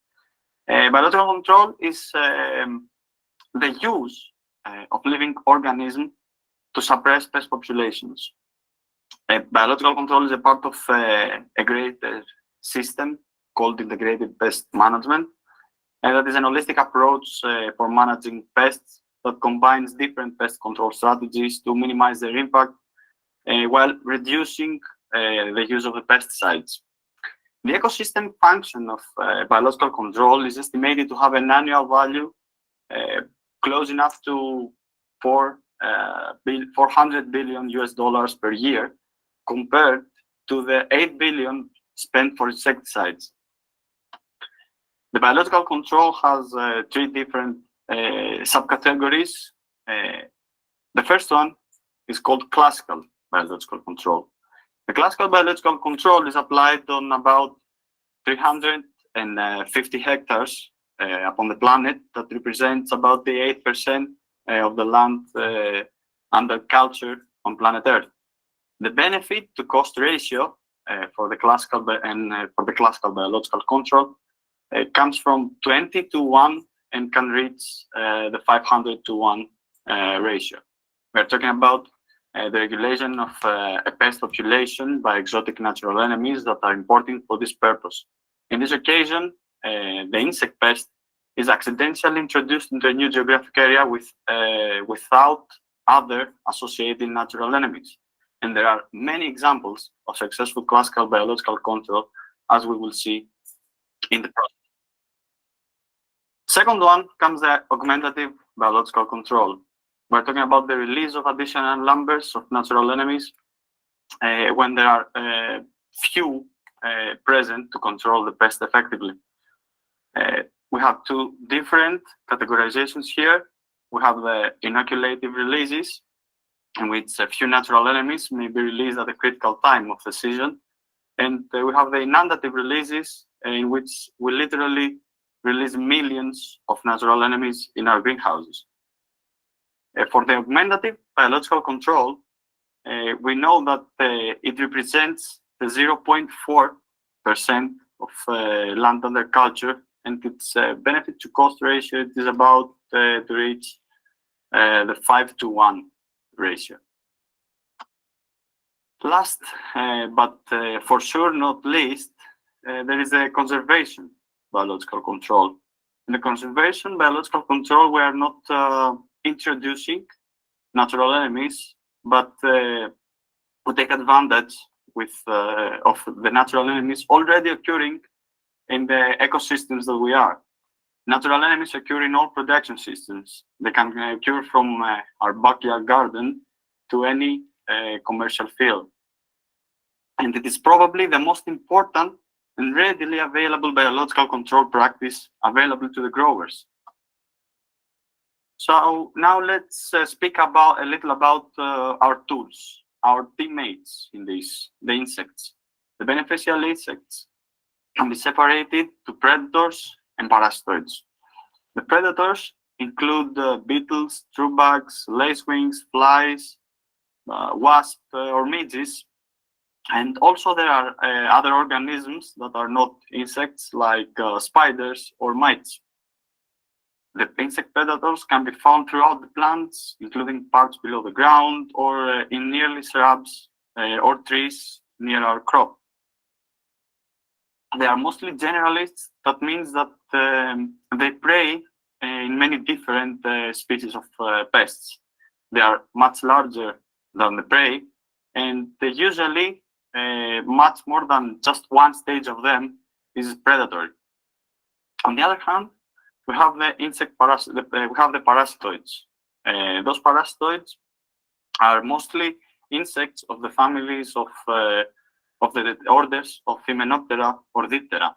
Biological control is the use of living organisms to suppress pest populations. Biological control is a part of a greater system called Integrated Pest Management, and that is an holistic approach for managing pests that combines different pest control strategies to minimize their impact while reducing the use of the pesticides. The ecosystem function of biological control is estimated to have an annual value close enough to $400 billion US per year, compared to the 8 billion spent for insecticides. The biological control has three different subcategories. The first one is called classical biological control. The classical biological control is applied on about 350 hectares upon the planet. That represents about the 8% of the land under culture on planet Earth. The benefit to cost ratio for the classical biological control comes from 20 to 1 and can reach the 500 to 1 ratio. We're talking about the regulation of a pest population by exotic natural enemies that are important for this purpose. In this occasion, the insect pest is accidentally introduced into a new geographic area without other associated natural enemies. And there are many examples of successful classical biological control, as we will see in the process. Second one comes the augmentative biological control. We're talking about the release of additional numbers of natural enemies when there are few present to control the pest effectively. We have two different categorizations here. We have the inoculative releases, in which a few natural enemies may be released at a critical time of the season. And we have the inundative releases, in which we literally release millions of natural enemies in our greenhouses. For the augmentative biological control, we know that it represents the 0.4% of land under culture, and its benefit to cost ratio is about to reach the 5 to 1 ratio. Last, but for sure not least, there is a conservation biological control. In the conservation biological control, we are not introducing natural enemies, but we take advantage of the natural enemies already occurring in the ecosystems that we are. Natural enemies occur in all production systems. They can occur from our backyard garden to any commercial field. And it is probably the most important and readily available biological control practice available to the growers. So now let's speak a little about our tools, our teammates in this, the insects. The beneficial insects can be separated to predators and parasitoids. The predators include beetles, true bugs, lacewings, flies, wasps or midges, and also there are other organisms that are not insects, like spiders or mites. The insect predators can be found throughout the plants, including parts below the ground or in nearly shrubs or trees near our crop. They are mostly generalists. That means that they prey in many different species of pests. They are much larger than the prey, and they usually much more than just one stage of them is predatory. On the other hand, we have the we have the parasitoids. Those parasitoids are mostly insects of the families of the orders of Hymenoptera or Diptera.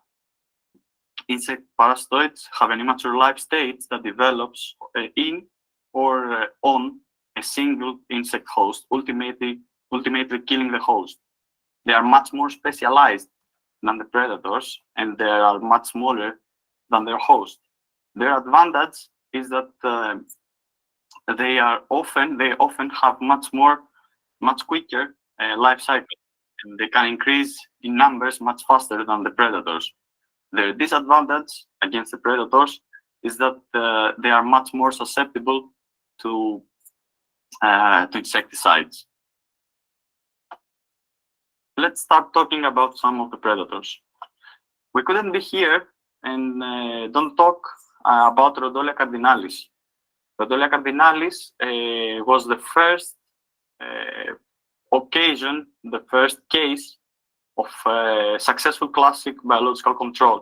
Insect parasitoids have an immature life stage that develops in or on a single insect host, ultimately killing the host. They are much more specialized than the predators, and they are much smaller than their host. Their advantage is that they often have much quicker life cycle, and they can increase in numbers much faster than the predators. Their disadvantage against the predators is that they are much more susceptible to insecticides. let's start talking about some of the predators. We couldn't be here and don't talk about Rhodolia cardinalis. Rhodolia cardinalis was the first occasion, the first case of successful classic biological control.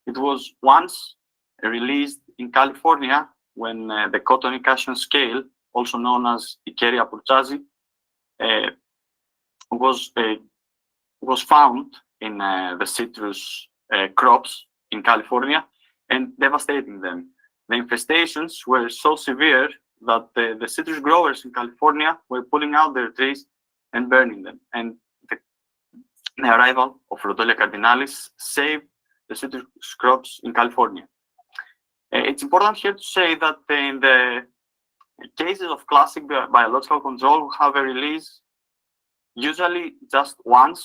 It was once released in California when the cotton ication scale, also known as Icaria purchazi, was found in the citrus crops in California and devastating them. The infestations were so severe that the citrus growers in California were pulling out their trees and burning them. And the arrival of Rhodolia cardinalis saved the citrus crops in California. It's important here to say that in the cases of classic biological control, we have a release usually just once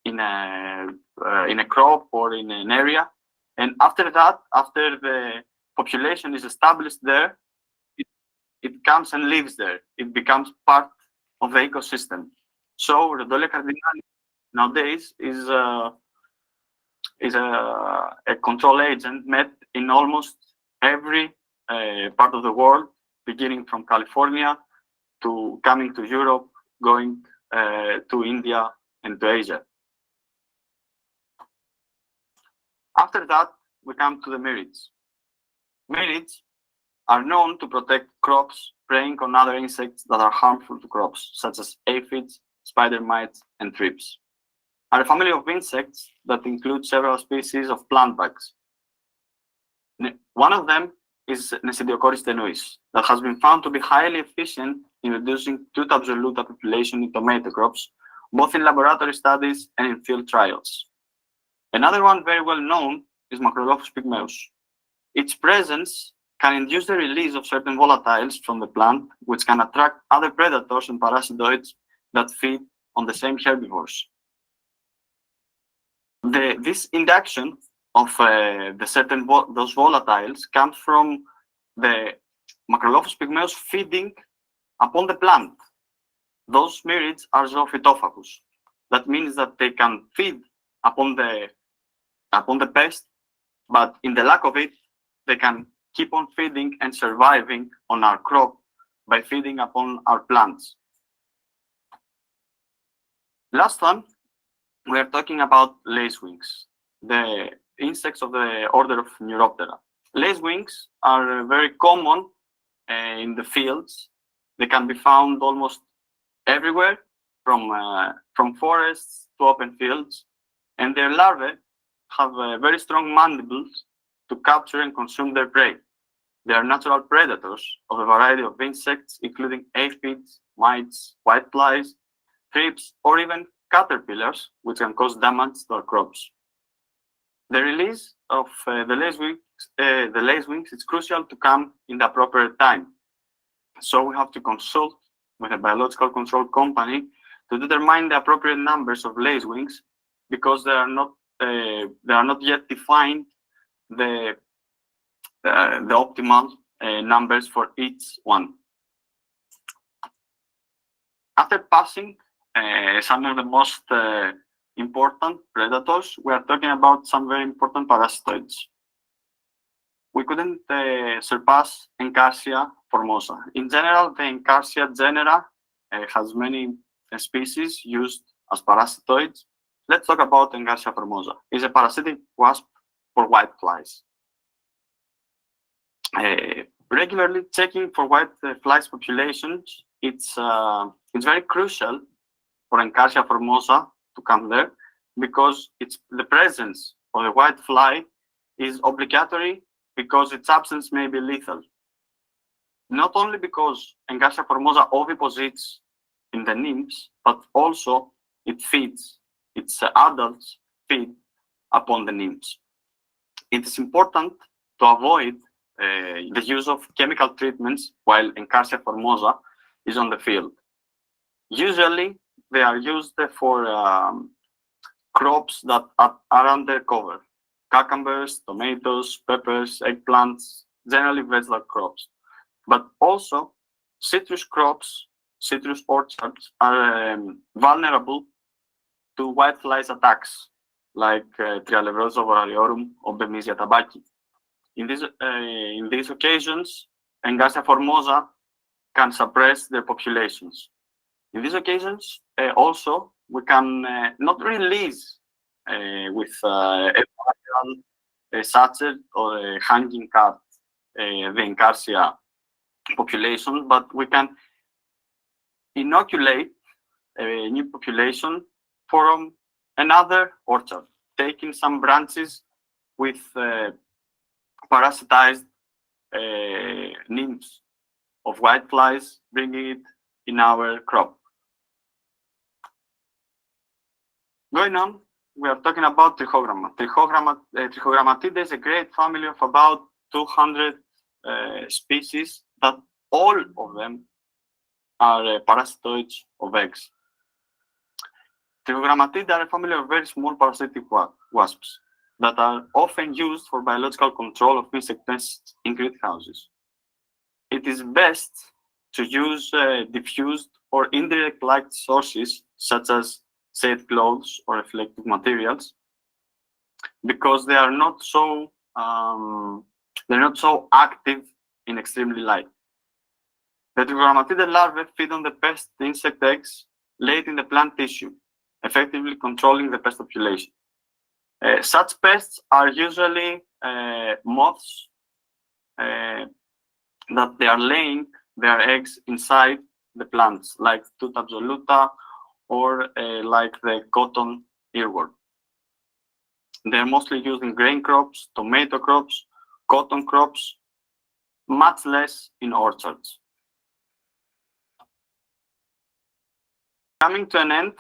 in a crop or in an area, and after that, after the population is established there, it comes and lives there. It becomes part of the ecosystem. So Rhodolia cardinalis nowadays is a control agent met in almost every part of the world, beginning from California to coming to Europe, going to India and to Asia. After that, we come to the mirids. Mirids are known to protect crops, preying on other insects that are harmful to crops, such as aphids, spider mites, and thrips. Are a family of insects that include several species of plant bugs. One of them is Nesidiocoris tenuis, that has been found to be highly efficient in reducing tuta absoluta population in tomato crops, both in laboratory studies and in field trials. Another one very well known is Macrolophus pygmaeus. Its presence can induce the release of certain volatiles from the plant, which can attract other predators and parasitoids that feed on the same herbivores. This induction of those volatiles comes from the Macrolophus pygmaeus feeding upon the plant. Those mirids are zoophytophagous. That means that they can feed upon the pest, but in the lack of it, they can keep on feeding and surviving on our crop by feeding upon our plants. Last one, we are talking about lacewings, the insects of the order of Neuroptera. Lacewings are very common in the fields. They can be found almost everywhere, from forests to open fields, and their larvae have very strong mandibles to capture and consume their prey. They are natural predators of a variety of insects, including aphids, mites, whiteflies, thrips, or even caterpillars, which can cause damage to our crops. The release of the lacewings is crucial to come in the appropriate time. So we have to consult with a biological control company to determine the appropriate numbers of lacewings, because they are not yet defined the optimal numbers for each one. After passing some of the most important predators, we are talking about some very important parasitoids. We couldn't surpass Encarsia formosa. In general, the Encarsia genera has many species used as parasitoids. Let's talk about Encarsia formosa. It's a parasitic wasp for whiteflies. Regularly checking for whiteflies populations, it's very crucial for Encarsia formosa to come there, because the presence of the whitefly is obligatory, because its absence may be lethal. Not only because Encarsia formosa oviposits in the nymphs, but also its adults feed upon the nymphs. It is important to avoid the use of chemical treatments while Encarsia formosa is on the field. Usually, they are used for crops that are under cover: cucumbers, tomatoes, peppers, eggplants, generally vegetable crops, but also citrus crops citrus orchards are vulnerable to whiteflies attacks, like Trialevrosa ovariorum or Bemisia tabaki. In these occasions, Engarsia formosa can suppress their populations. In these occasions, also, we can not release with a sachet or a hanging cart the Engarsia population, but we can inoculate a new population from another orchard, taking some branches with parasitized nymphs of whiteflies, bringing it in our crop. Going on, we are talking about Trichogramma. Trichogrammatidae is a great family of about 200 species that all of them are parasitoids of eggs. Trichogrammatidae are a family of very small parasitic wasps that are often used for biological control of insect pests in greenhouses. It is best to use diffused or indirect light sources such as shade cloths or reflective materials, because they are not so active in extremely light. The Trichogrammatidae larvae feed on the pest insect eggs laid in the plant tissue, effectively controlling the pest population. Such pests are usually moths that they are laying their eggs inside the plants, like Tuta absoluta or like the cotton earworm. They are mostly used in grain crops, tomato crops, cotton crops, much less in orchards. Coming to an end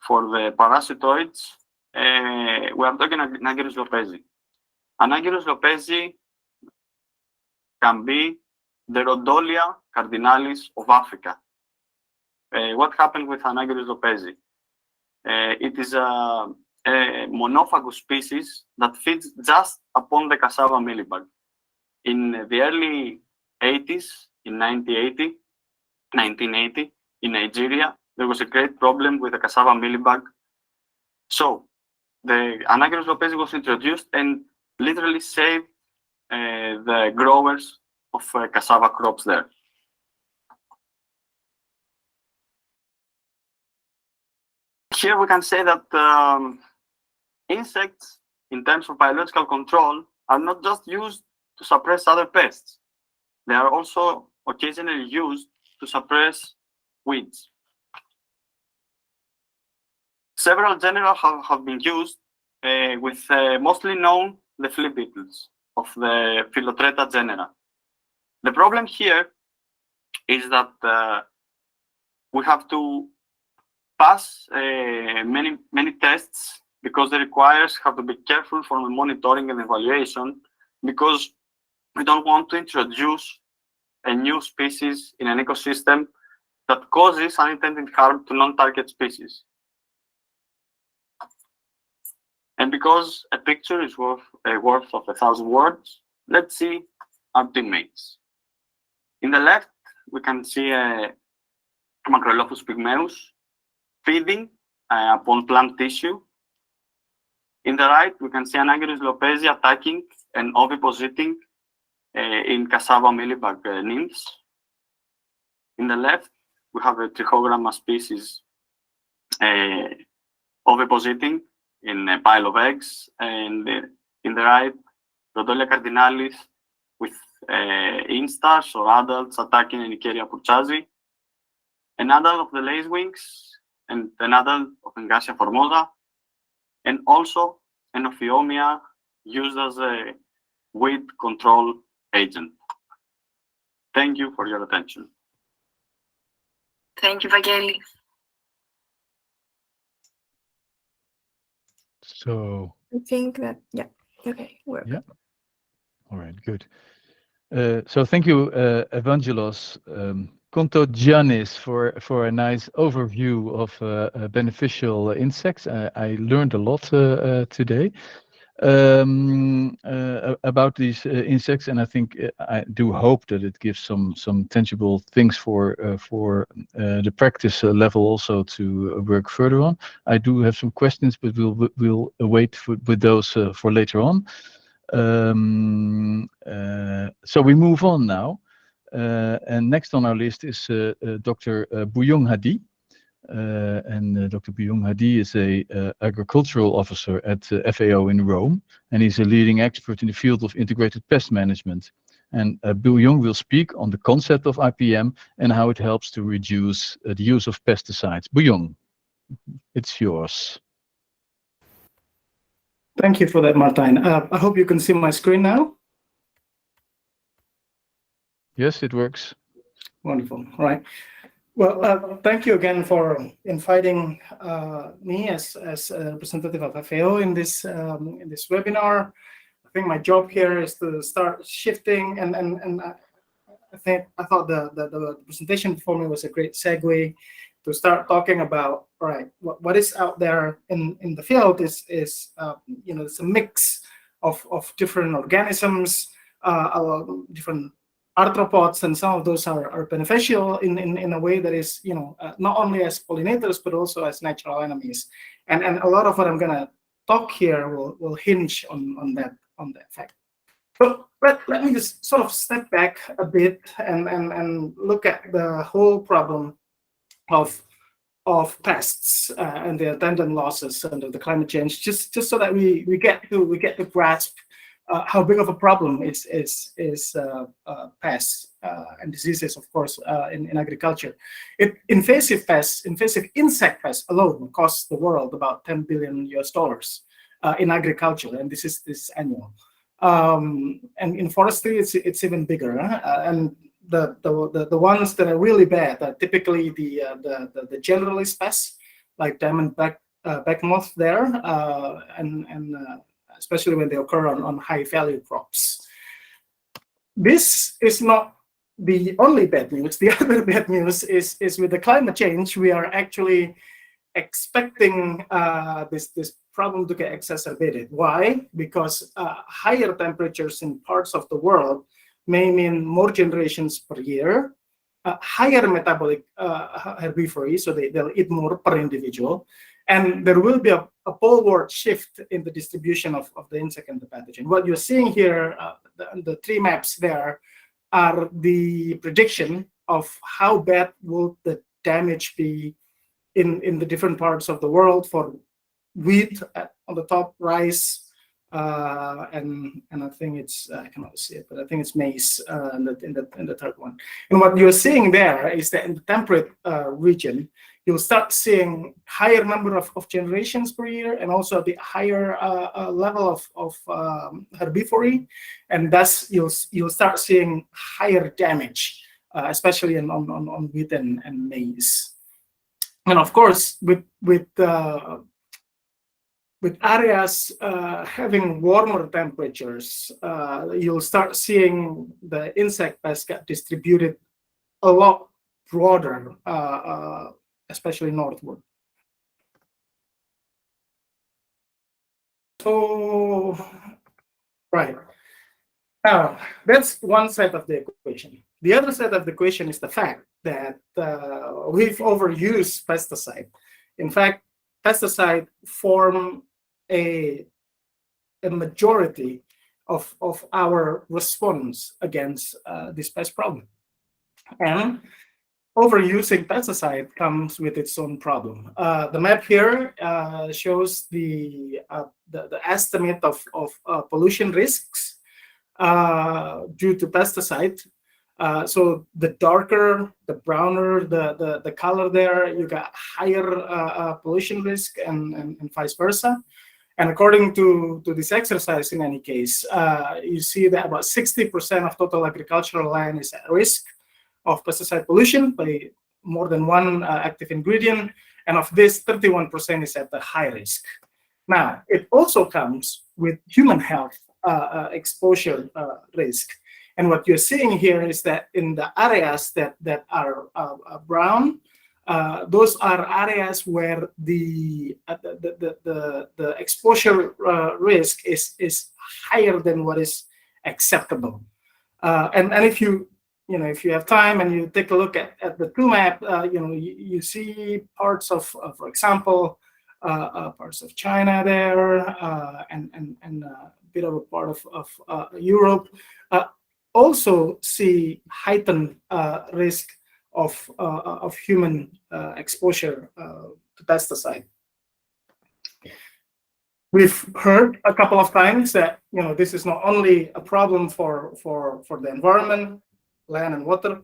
for the parasitoids, we are talking Anagyrus lopezi. Anagyrus lopezi can be the Rhodolia cardinalis of Africa. What happened with Anagyrus lopezi? It is a monophagous species that feeds just upon the cassava mealybug. In the early 80s, in 1980, in Nigeria, there was a great problem with the cassava mealybug. So the Anagyrus lopezi was introduced and literally saved the growers of cassava crops there. Here we can say that insects, in terms of biological control, are not just used to suppress other pests. They are also occasionally used to suppress weeds. Several genera have been used, with mostly known the flea beetles of the Philotreta genera. The problem here is that we have to pass many tests, because the requirers have to be careful for the monitoring and evaluation, because we don't want to introduce a new species in an ecosystem that causes unintended harm to non-target species. And because a picture is worth of 1,000 words, let's see our teammates. In the left, we can see Macrolophus pygmaeus feeding upon plant tissue. In the right, we can see Anagyrus lopezi attacking and ovipositing in cassava mealybug nymphs. In the left, we have a Trichogramma species ovipositing in a pile of eggs, and in the right, Rhodolia cardinalis with instars or adults attacking Enicheria purchazi, an adult of the lacewings, and an adult of Engarsia formosa, and also an Ophiomia used as a weed control agent. Thank you for your attention.
Thank you, Vangeli.
So,
I think that, yeah, okay, work.
yeah. All right, good. So thank you, Evangelos Kontogiannis, for a nice overview of beneficial insects. I learned a lot today. about these insects, and I think I do hope that it gives some tangible things for the practice level also to work further on. I do have some questions, but we'll wait with those for later on. So we move on now, and next on our list is Dr. Buyung Hadi. Dr. Buyung Hadi is a agricultural officer at FAO in Rome, and he's a leading expert in the field of integrated pest management. And Buyung will speak on the concept of IPM and how it helps to reduce the use of pesticides. Buyung, it's yours.
Thank you for that, Martijn. I hope you can see my screen now.
Yes, it works.
Wonderful. All right. Well, thank you again for inviting me as a representative of FAO in this webinar. I think my job here is to start shifting, and I thought the presentation before me was a great segue to start talking about, all right, what is out there in the field is it's a mix of different organisms, different arthropods, and some of those are beneficial in a way that is, not only as pollinators but also as natural enemies. And a lot of what I'm gonna talk here will hinge on that fact. But let me just sort of step back a bit and look at the whole problem of pests and the attendant losses under the climate change, just so that we get to grasp how big of a problem is pests and diseases, of course, in agriculture. Invasive insect pests alone cost the world about $10 billion in agriculture, and this is annual. And in forestry, it's even bigger. And the ones that are really bad are typically the generalist pests, like diamond back moth there, and especially when they occur on high-value crops. This is not the only bad news. The other bad news is with the climate change, we are actually expecting this problem to get exacerbated. Why? Because higher temperatures in parts of the world may mean more generations per year, higher metabolic herbivory, so they'll eat more per individual, and there will be a poleward shift in the distribution of the insect and the pathogen. What you're seeing here, the three maps there, are the prediction of how bad will the damage be in the different parts of the world for wheat on the top, rice, and I think it's I cannot see it, but I think it's maize in the third one. And what you're seeing there is that in the temperate region, you'll start seeing higher number of generations per year, and also a bit higher level of herbivory, and thus you'll start seeing higher damage, especially on wheat and maize. And of course, with areas having warmer temperatures, you'll start seeing the insect pests get distributed a lot broader, especially northward. So, right. Now, that's one side of the equation. The other side of the equation is the fact that we've overused pesticide. In fact, pesticide form a majority of our response against this pest problem. And overusing pesticide comes with its own problem. The map here shows the estimate of pollution risks due to pesticide. So the darker, the browner the color there, you got higher pollution risk, and vice versa. And according to this exercise, in any case, you see that about 60% of total agricultural land is at risk of pesticide pollution by more than one active ingredient, and of this, 31% is at the high risk. Now, it also comes with human health exposure risk. And what you're seeing here is that in the areas that are brown, those are areas where the exposure risk is higher than what is acceptable. And if you have time and you take a look at the two map, you see parts of, for example, parts of China there, and a bit of a part of Europe, also see heightened risk of human exposure to pesticide. We've heard a couple of times that this is not only a problem for the environment, land and water,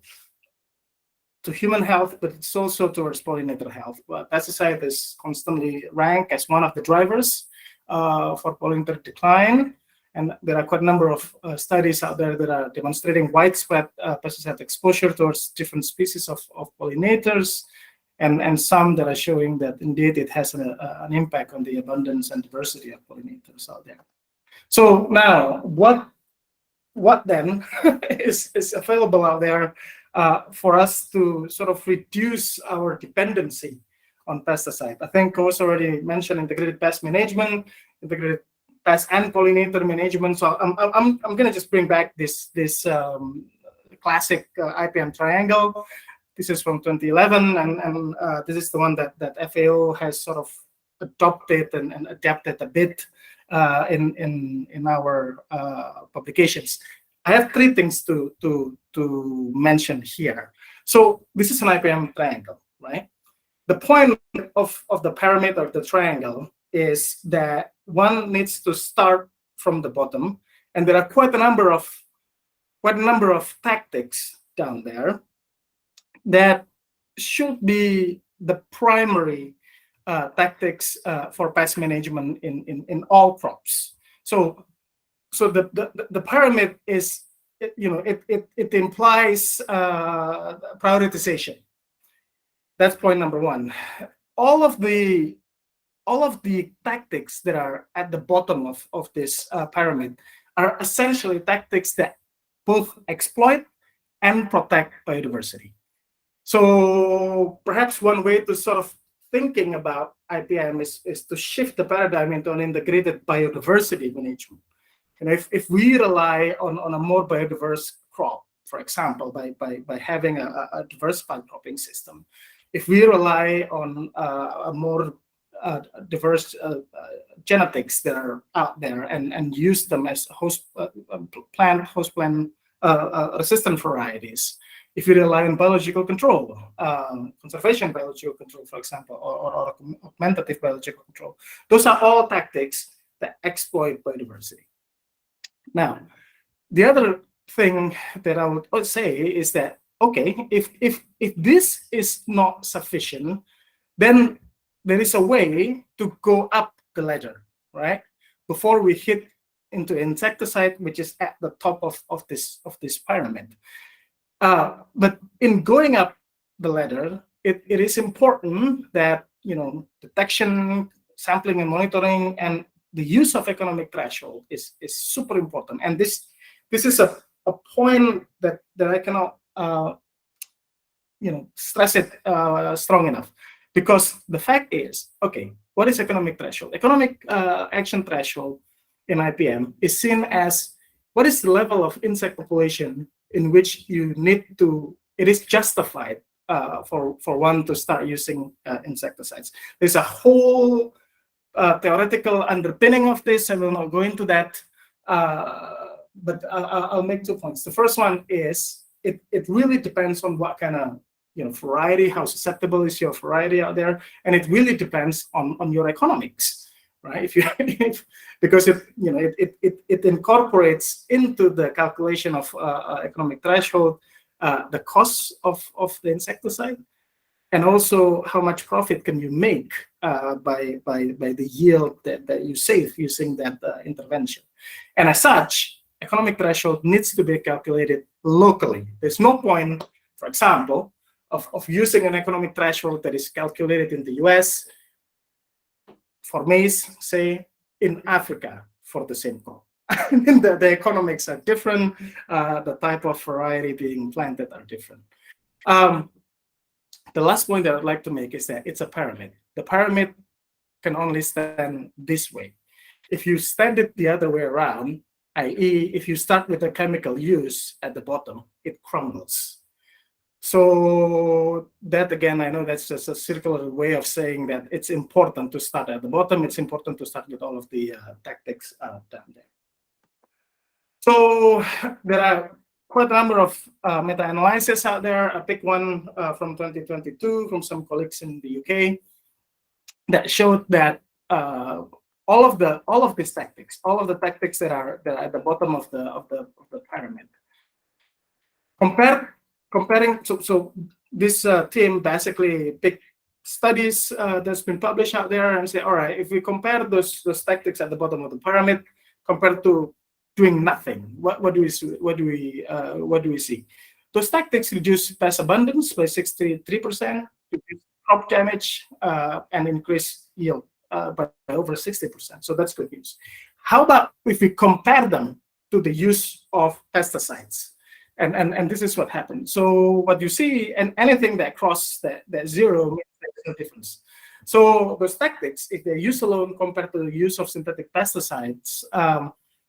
to human health, but it's also towards pollinator health. But pesticide is constantly ranked as one of the drivers for pollinator decline, and there are quite a number of studies out there that are demonstrating widespread pesticide exposure towards different species of pollinators, and some that are showing that indeed it has an impact on the abundance and diversity of pollinators out there. So now, what then is available out there for us to sort of reduce our dependency on pesticide? I think Koos already mentioned integrated pest management, integrated pest and pollinator management. So I'm going to just bring back this classic IPM triangle. This is from 2011, and this is the one that FAO has sort of adopted and adapted a bit in our publications. I have three things to mention here. So this is an IPM triangle, right? The point of the pyramid or the triangle is that one needs to start from the bottom, and there are quite a number of tactics down there that should be the primary tactics for pest management in all crops. So the pyramid is, it implies prioritization. That's point number one. All of the tactics that are at the bottom of this pyramid are essentially tactics that both exploit and protect biodiversity. So perhaps one way to sort of thinking about IPM is to shift the paradigm into an integrated biodiversity management. And if we rely on a more biodiverse crop, for example, by having a diversified cropping system, if we rely on a more diverse genetics that are out there and use them as host plant resistant varieties, if you rely on biological control, conservation biological control, for example, or augmentative biological control, those are all tactics that exploit biodiversity. Now, the other thing that I would say is that, okay, if this is not sufficient, then there is a way to go up the ladder, right? Before we hit into insecticide, which is at the top of this pyramid. But in going up the ladder, it is important that detection, sampling, and monitoring, and the use of economic threshold is super important. And this is a point that I cannot stress it strong enough, because the fact is, okay, what is economic threshold? Economic action threshold in IPM is seen as what is the level of insect population in which you need to, it is justified for one to start using insecticides. There's a whole theoretical underpinning of this. I will not go into that, but I'll make 2 points. The first one is it really depends on what kind of variety, how susceptible is your variety out there, and it really depends on your economics, right? Because it incorporates into the calculation of economic threshold the cost of the insecticide, and also how much profit can you make by the yield that you save using that intervention. And as such, economic threshold needs to be calculated locally. There's no point, for example, of using an economic threshold that is calculated in the US for maize, say, in Africa for the same crop. the economics are different, the type of variety being planted are different. The last point that I'd like to make is that it's a pyramid. The pyramid can only stand this way. If you stand it the other way around, i.e., if you start with a chemical use at the bottom, it crumbles. So that, again, I know that's just a circular way of saying that it's important to start at the bottom. It's important to start with all of the tactics down there. So there are quite a number of meta-analyses out there. I picked one from 2022 from some colleagues in the UK that showed that all of these tactics, all of the tactics that are at the bottom of the pyramid, comparing. So this team basically picked studies that's been published out there and say, all right, if we compare those tactics at the bottom of the pyramid compared to doing nothing, what do we see? Those tactics reduce pest abundance by 63%, reduce crop damage, and increase yield by over 60%. So that's good news. How about if we compare them to the use of pesticides? And this is what happened. So what you see, and anything that crosses that zero means there's no difference. So those tactics, if they're used alone compared to the use of synthetic pesticides,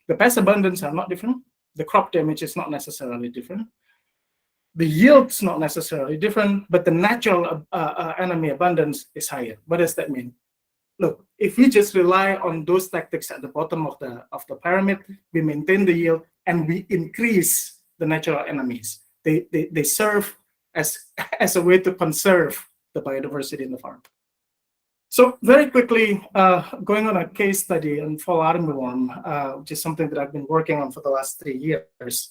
the pest abundance are not different. The crop damage is not necessarily different. The yield's not necessarily different, but the natural enemy abundance is higher. What does that mean? Look, if we just rely on those tactics at the bottom of the pyramid, we maintain the yield and we increase the natural enemies. They serve as a way to conserve the biodiversity in the farm. So very quickly, going on a case study on fall armyworm, which is something that I've been working on for the last 3 years.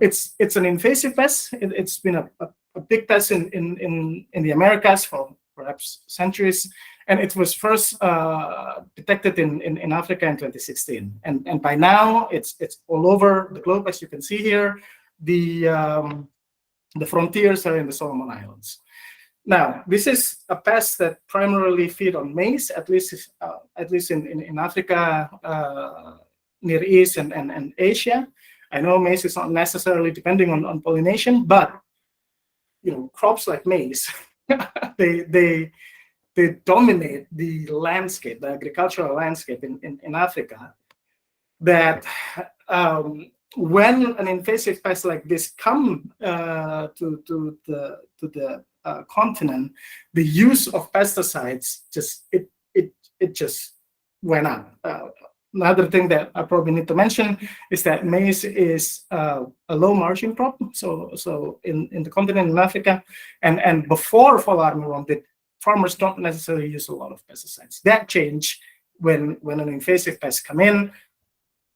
It's an invasive pest. It's been a big pest in the Americas for perhaps centuries, and it was first detected in Africa in 2016. And by now, it's all over the globe, as you can see here. The frontiers are in the Solomon Islands. Now, this is a pest that primarily feed on maize, at least in Africa, Near East, and Asia. I know maize is not necessarily depending on pollination, but crops like maize, they dominate the landscape, the agricultural landscape in Africa. That when an invasive pest like this come to the continent, the use of pesticides just went up. Another thing that I probably need to mention is that maize is a low margin crop. So in the continent in Africa, and before fall armyworm, the farmers don't necessarily use a lot of pesticides. That changed when an invasive pest come in,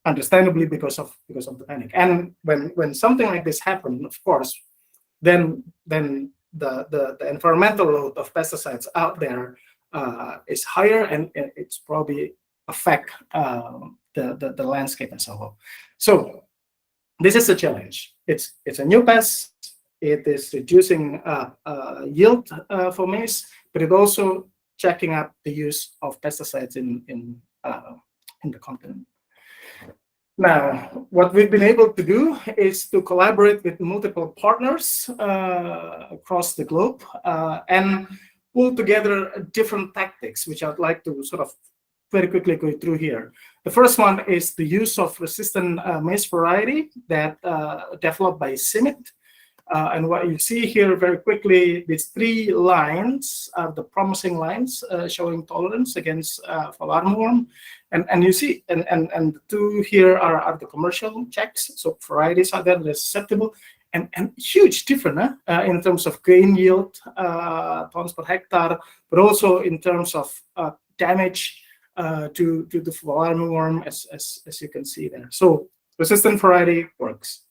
understandably because of the panic. And when something like this happened, of course, then the environmental load of pesticides out there is higher, and it's probably affect the landscape as a whole. So this is a challenge. It's a new pest. It is reducing yield for maize, but it also checking up the use of pesticides in the continent. Now, what we've been able to do is to collaborate with multiple partners across the globe and pull together different tactics, which I'd like to sort of very quickly go through here. The first one is the use of resistant maize variety that developed by CIMMYT. And what you see here very quickly, these 3 lines are the promising lines showing tolerance against fall armyworm. And you see, and the 2 here are the commercial checks. So varieties are there that are susceptible, and huge difference in terms of grain yield, tons per hectare, but also in terms of damage to the fall armyworm, as you can see there. So resistant variety works.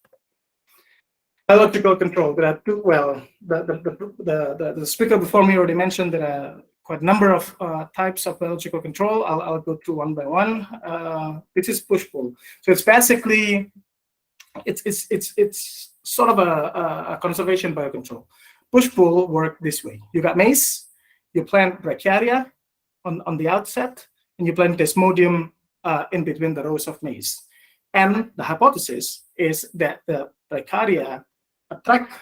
Biological control. There are 2. Well, the speaker before me already mentioned there are quite a number of types of biological control. I'll go through one by one. This is push-pull. So it's basically it's sort of a conservation biocontrol. Push-pull work this way. You got maize, you plant brachiaria on the outset, and you plant desmodium in between the rows of maize. And the hypothesis is that the brachiaria attract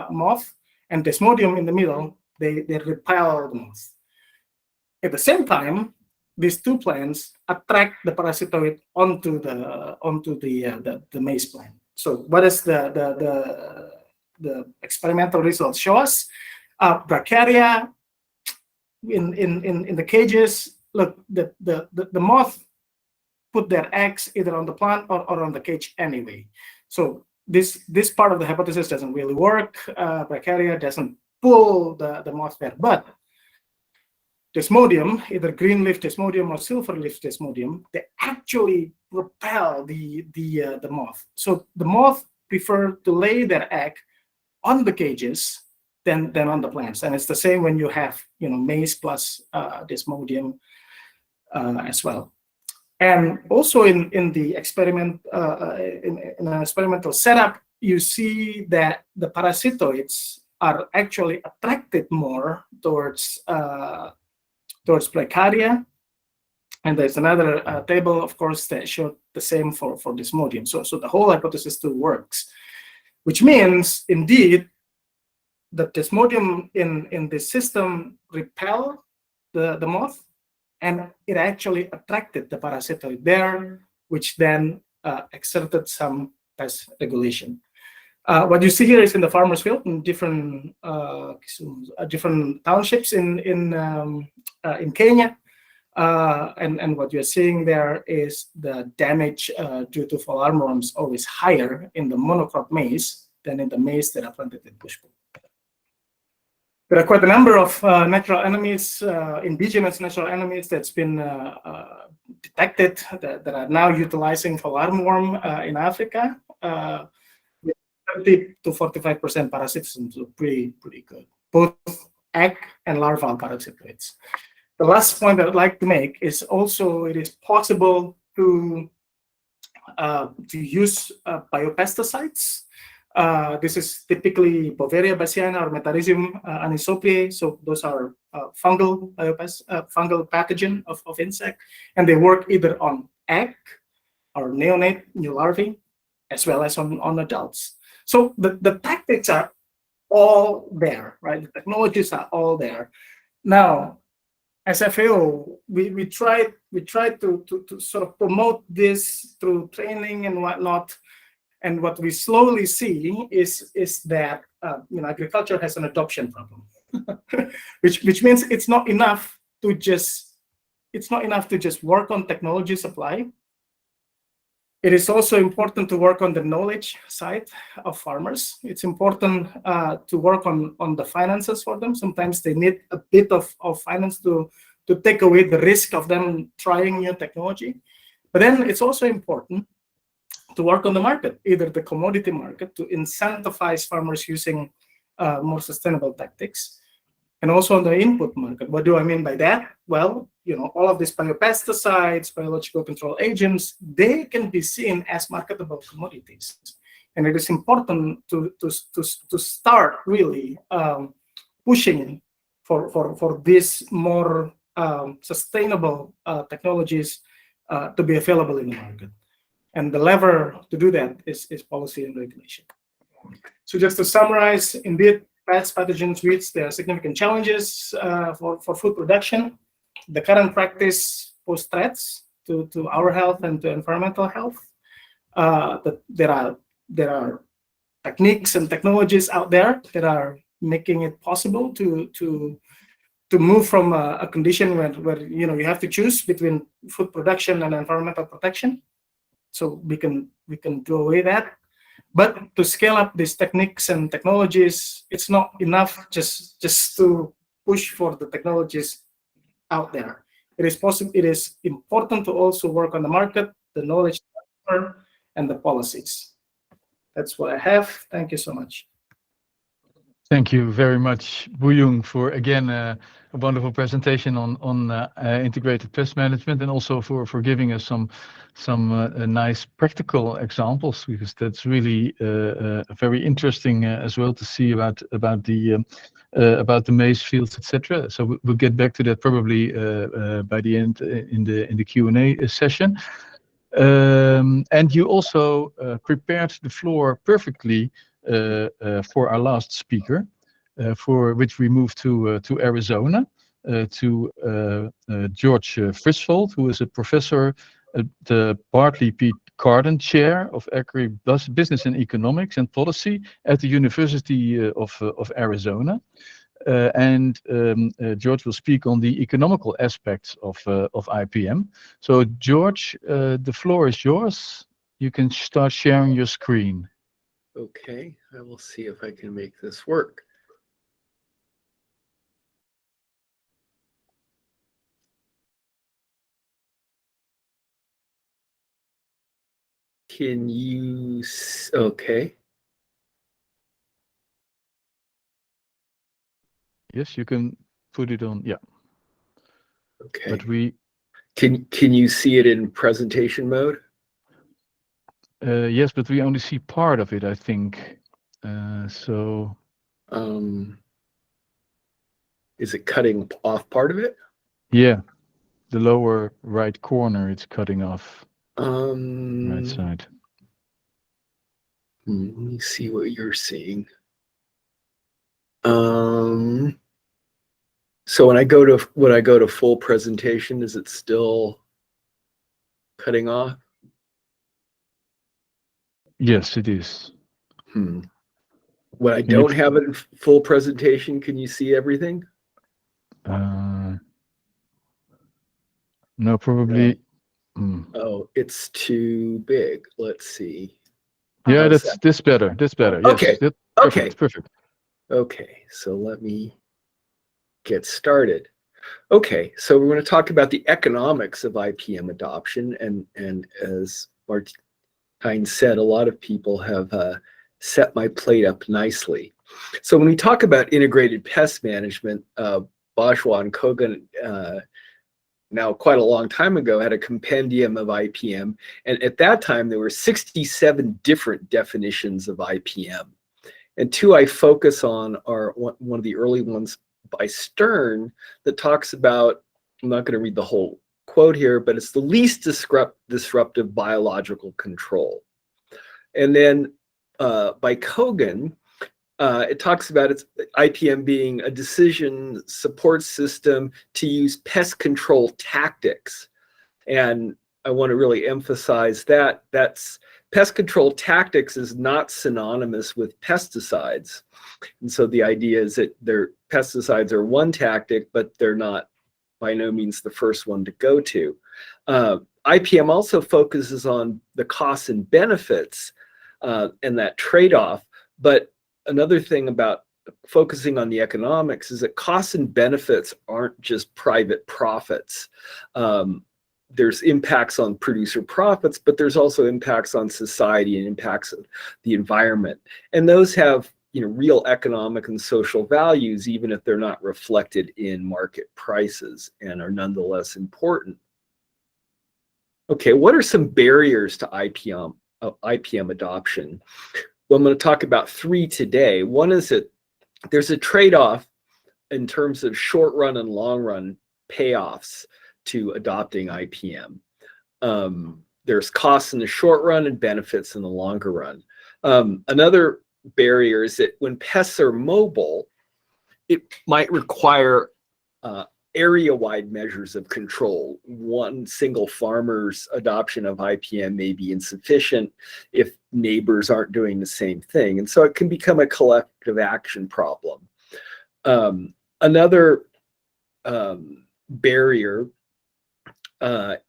moth and Desmodium in the middle, they repel the moth. At the same time, these two plants attract the parasitoid onto the maize plant. So what does the experimental results show us? Bracharia in the cages. Look, the moth put their eggs either on the plant or on the cage anyway. So this part of the hypothesis doesn't really work. Bracharia doesn't pull the moth there, but Desmodium, either green leaf Desmodium or silver leaf Desmodium, they actually repel the moth. So the moth prefer to lay their egg on the cages than on the plants, and it's the same when you have maize plus Desmodium as well. And also in the experiment in an experimental setup, you see that the parasitoids are actually attracted more towards Bracharia, and there's another table, of course, that showed the same for Desmodium. So the whole hypothesis still works, which means indeed that Desmodium in this system repel the moth, and it actually attracted the parasitoid there, which then exerted some pest regulation. What you see here is in the farmer's field in different townships in Kenya, and what you're seeing there is the damage due to fall armyworms always higher in the monocrop maize than in the maize that are planted in bush plough. There are quite a number of natural enemies, indigenous natural enemies that's been detected that are now utilizing fall armyworm in Africa. 30 to 45% parasitism, so pretty good, both egg and larval parasitoids. The last point I'd like to make is also it is possible to use biopesticides. This is typically Bovaria bassiana or Metarhizium anisopliae. So those are fungal pathogen of insect, and they work either on egg or neonate, new larvae, as well as on adults. So the tactics are all there, right? The technologies are all there. Now, as FAO, we try to sort of promote this through training and whatnot. And what we slowly see is that agriculture has an adoption problem, which means it's not enough to just work on technology supply. It is also important to work on the knowledge side of farmers. It's important to work on the finances for them. Sometimes they need a bit of finance to take away the risk of them trying new technology. But then it's also important to work on the market, either the commodity market, to incentivize farmers using more sustainable tactics, and also on the input market. What do I mean by that? Well, all of these biopesticides, biological control agents, they can be seen as marketable commodities. And it is important to start really pushing for these more sustainable technologies to be available in the market. And the lever to do that is policy and regulation. So just to summarize, indeed, pests, pathogens, weeds, there are significant challenges for food production. The current practice pose threats to our health and to environmental health. There are techniques and technologies out there that are making it possible to move from a condition where you have to choose between food production and environmental protection. So we can do away that. But to scale up these techniques and technologies, it's not enough just to push for the technologies out there. It is possible. It is important to also work on the market, the knowledge transfer, and the policies. That's what I have. Thank you so much.
Thank you very much, Buyung, for again a wonderful presentation on integrated pest management, and also for giving us some nice practical examples, because that's really very interesting as well to see about the maize fields, etc. So we'll get back to that probably by the end in the Q&A session. And you also prepared the floor perfectly for our last speaker, for which we moved to Arizona to George Frisvold, who is a professor at the Bartley P. Cardon Chair of Agribusiness and Economics and Policy at the University of Arizona. George will speak on the economical aspects of IPM. So George, the floor is yours. You can start sharing your screen.
Okay, I will see if I can make this work. Can you, okay.
Yes, you can put it on, yeah.
Okay.
But we...
Can you see it in presentation mode?
Yes, but we only see part of it, I think.
Is it cutting off part of it?
Yeah, the lower right corner, it's cutting off. Right side.
Let me see what you're seeing. So when I go to full presentation, is it still cutting off?
Yes, it is.
When I don't have it in full presentation, can you see everything?
No, probably.
Oh, it's too big. Let's see.
Yeah, this better. This better. Yes.
Okay.
Perfect. Perfect.
Okay, so let me get started. Okay, so we're going to talk about the economics of IPM adoption, and as Martijn said, a lot of people have set my plate up nicely. So when we talk about integrated pest management, Bourgeois and Kogan, now quite a long time ago, had a compendium of IPM, and at that time there were 67 different definitions of IPM. And two I focus on are one of the early ones by Stern that talks about, I'm not going to read the whole quote here, but it's the least disruptive biological control. And then by Kogan, it talks about its IPM being a decision support system to use pest control tactics. And I want to really emphasize that pest control tactics is not synonymous with pesticides. And so the idea is that pesticides are one tactic, but they're not by no means the first one to go to. IPM also focuses on the costs and benefits and that trade-off. But another thing about focusing on the economics is that costs and benefits aren't just private profits. There's impacts on producer profits, but there's also impacts on society and impacts of the environment. And those have, real economic and social values, even if they're not reflected in market prices, and are nonetheless important. Okay, what are some barriers to IPM adoption? Well, I'm going to talk about three today. One is that there's a trade-off in terms of short-run and long-run payoffs to adopting IPM. There's costs in the short run and benefits in the longer run. Another barrier is that when pests are mobile, it might require area-wide measures of control. One single farmer's adoption of IPM may be insufficient if neighbors aren't doing the same thing. And so it can become a collective action problem. Another barrier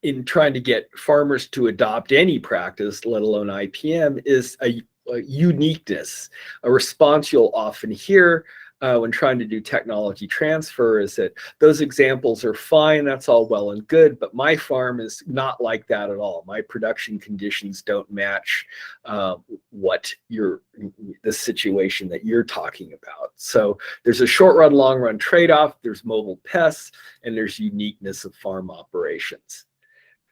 in trying to get farmers to adopt any practice, let alone IPM, is a uniqueness. A response you'll often hear when trying to do technology transfer is that those examples are fine, that's all well and good, but my farm is not like that at all. My production conditions don't match the situation that you're talking about. So there's a short run, long run trade-off, there's mobile pests, and there's uniqueness of farm operations.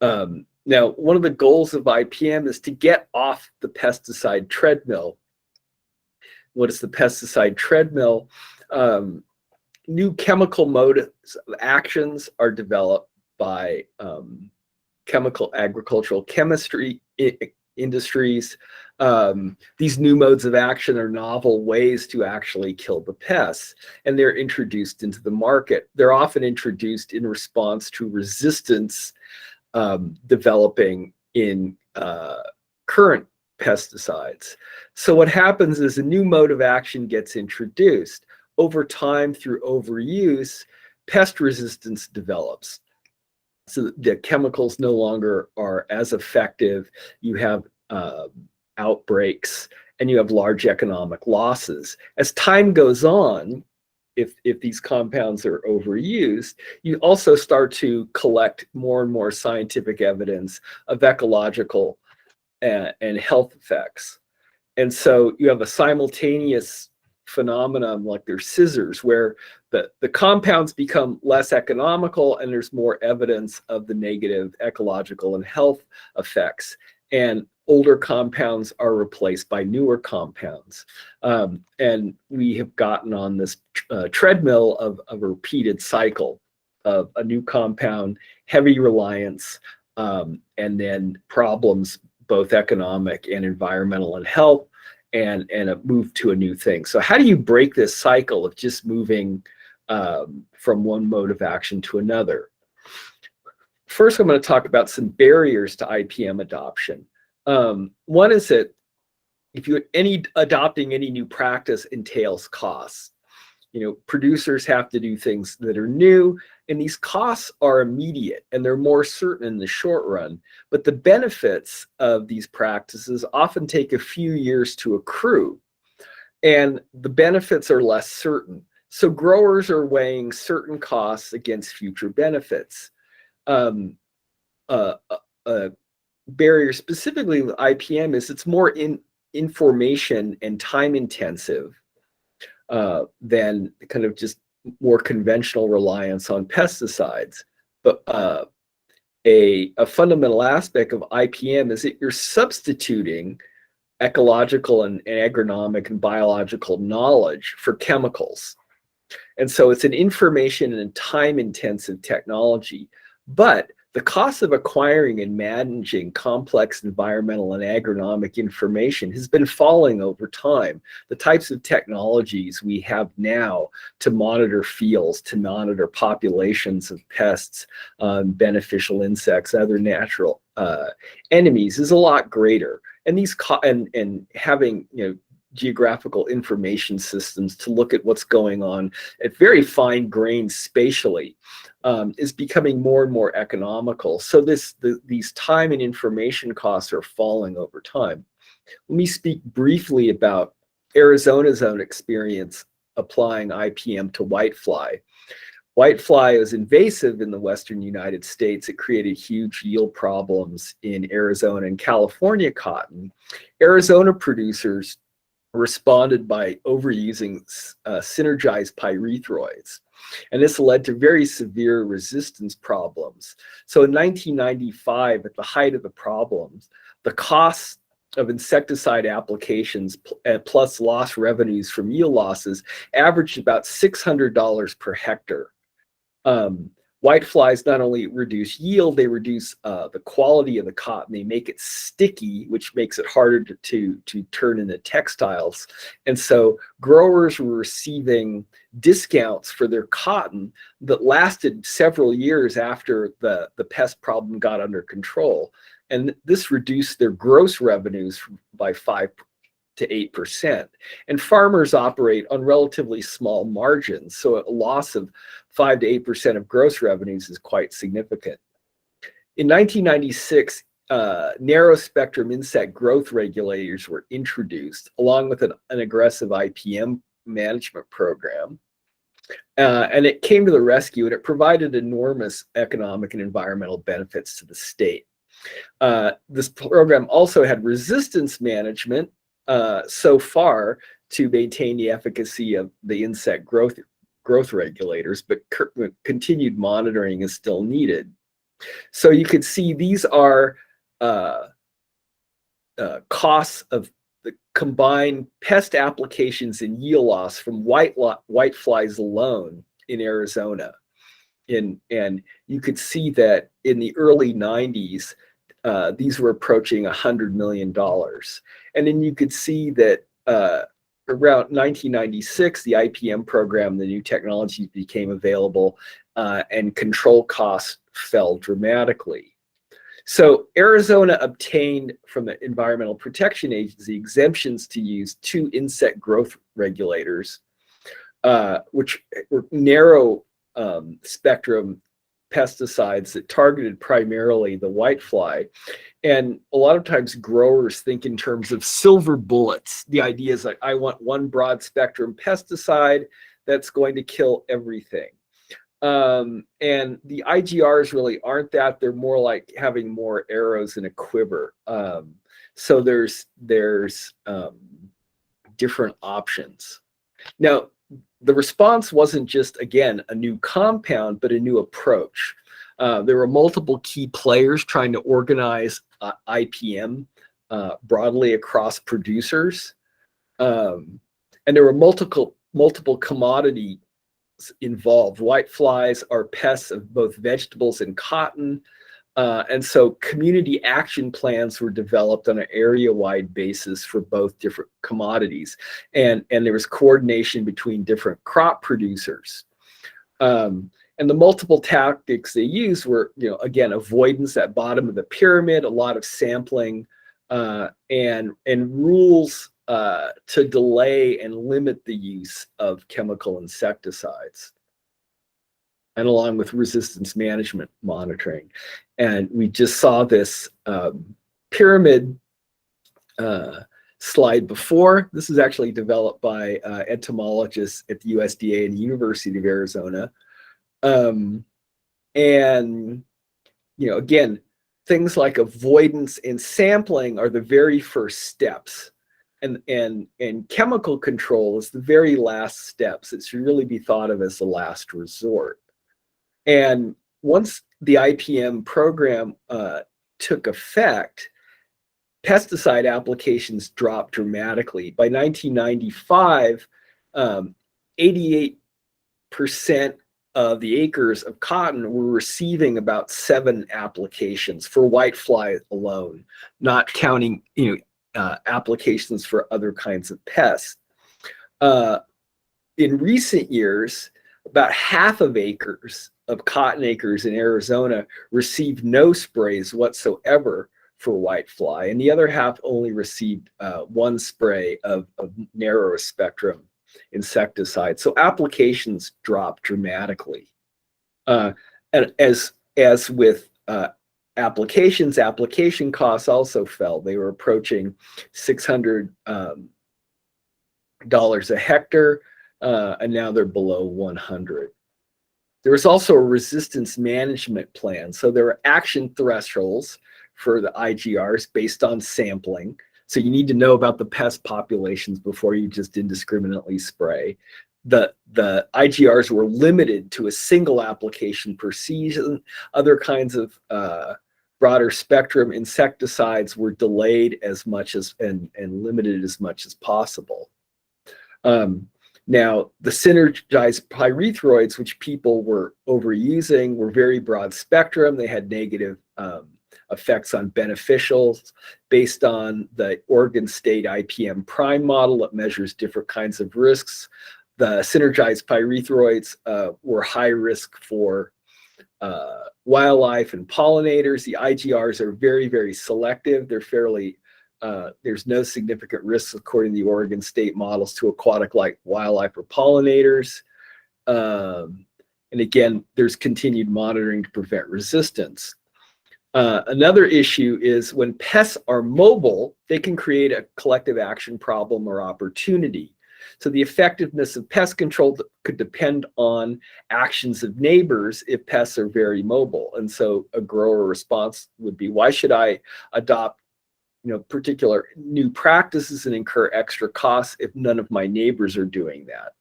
Now, one of the goals of IPM is to get off the pesticide treadmill. What is the pesticide treadmill? New chemical modes of actions are developed by chemical agricultural chemistry industries. These new modes of action are novel ways to actually kill the pests, and they're introduced into the market. They're often introduced in response to resistance developing in current pesticides. So what happens is a new mode of action gets introduced. Over time, through overuse, pest resistance develops. So the chemicals no longer are as effective. You have outbreaks, and you have large economic losses. As time goes on, if these compounds are overused, you also start to collect more and more scientific evidence of ecological and health effects. And so you have a simultaneous phenomenon, like they're scissors, where the compounds become less economical and there's more evidence of the negative ecological and health effects. And older compounds are replaced by newer compounds. And we have gotten on this treadmill of a repeated cycle of a new compound, heavy reliance, and then problems, both economic and environmental and health, and a move to a new thing. So how do you break this cycle of just moving from one mode of action to another? First, I'm going to talk about some barriers to IPM adoption. One is that if you adopting any new practice entails costs. You know, producers have to do things that are new, and these costs are immediate and they're more certain in the short run. But the benefits of these practices often take a few years to accrue, and the benefits are less certain. So growers are weighing certain costs against future benefits. Barrier specifically with IPM is it's more information and time intensive than kind of just more conventional reliance on pesticides. But a fundamental aspect of IPM is that you're substituting ecological and agronomic and biological knowledge for chemicals. And so it's an information and time intensive technology, but the cost of acquiring and managing complex environmental and agronomic information has been falling over time. The types of technologies we have now to monitor fields, to monitor populations of pests, beneficial insects, other natural enemies is a lot greater. And these and having, you know, geographical information systems to look at what's going on at very fine grained spatially is becoming more and more economical. So these time and information costs are falling over time. Let me speak briefly about Arizona's own experience applying IPM to whitefly. Whitefly is invasive in the western United States. It created huge yield problems in Arizona and California cotton. Arizona producers responded by overusing synergized pyrethroids. And this led to very severe resistance problems. So in 1995, at the height of the problems, the costs of insecticide applications plus lost revenues from yield losses averaged about $600 per hectare. Whiteflies not only reduce yield, they reduce the quality of the cotton. They make it sticky, which makes it harder to turn into textiles. And so growers were receiving discounts for their cotton that lasted several years after the pest problem got under control. And this reduced their gross revenues by 5 to 8%. And farmers operate on relatively small margins, so a loss of 5 to 8% of gross revenues is quite significant. In 1996, narrow spectrum insect growth regulators were introduced, along with an aggressive IPM management program. And it came to the rescue, and it provided enormous economic and environmental benefits to the state. This program also had resistance management so far to maintain the efficacy of the insect growth regulators, but continued monitoring is still needed. So you could see these are costs of the combined pest applications and yield loss from whiteflies alone in Arizona. And you could see that in the early 90s, these were approaching $100 million. And then you could see that around 1996, the IPM program, the new technologies became available, and control costs fell dramatically. So Arizona obtained from the Environmental Protection Agency exemptions to use 2 insect growth regulators, which were narrow spectrum pesticides that targeted primarily the whitefly. And a lot of times growers think in terms of silver bullets. The idea is like, I want one broad spectrum pesticide that's going to kill everything. And the IGRs really aren't that. They're more like having more arrows in a quiver. So there's different options. Now, the response wasn't just, again, a new compound, but a new approach. There were multiple key players trying to organize IPM broadly across producers. And there were multiple commodities involved. Whiteflies are pests of both vegetables and cotton. And so community action plans were developed on an area-wide basis for both different commodities. And there was coordination between different crop producers. And the multiple tactics they used were, again, avoidance at bottom of the pyramid, a lot of sampling, and rules to delay and limit the use of chemical insecticides, and along with resistance management monitoring. And we just saw this pyramid slide before. This is actually developed by entomologists at the USDA and the University of Arizona. And, again, things like avoidance and sampling are the very first steps. And chemical control is the very last steps. It should really be thought of as the last resort. And once the IPM program took effect, pesticide applications dropped dramatically. By 1995, 88% of the acres of cotton were receiving about 7 applications for whitefly alone, not counting applications for other kinds of pests. In recent years, about half of cotton acres in Arizona received no sprays whatsoever for whitefly, and the other half only received 1 spray of narrower spectrum insecticide. So applications dropped dramatically. And as with application costs also fell. They were approaching $600 a hectare, and now they're below 100. There was also a resistance management plan. So there were action thresholds for the IGRs based on sampling. So you need to know about the pest populations before you just indiscriminately spray. The IGRs were limited to a single application per season. Other kinds of broader spectrum insecticides were delayed as much as and limited as much as possible. Now, the synergized pyrethroids, which people were overusing, were very broad spectrum. They had negative effects on beneficials based on the Oregon State IPM prime model that measures different kinds of risks. The synergized pyrethroids were high risk for wildlife and pollinators. The IGRs are very, very selective. They're fairly, there's no significant risks according to the Oregon State models to aquatic wildlife or pollinators. And again, there's continued monitoring to prevent resistance. Another issue is when pests are mobile, they can create a collective action problem or opportunity. So the effectiveness of pest control could depend on actions of neighbors if pests are very mobile. And so a grower response would be, why should I adopt particular new practices and incur extra costs if none of my neighbors are doing that?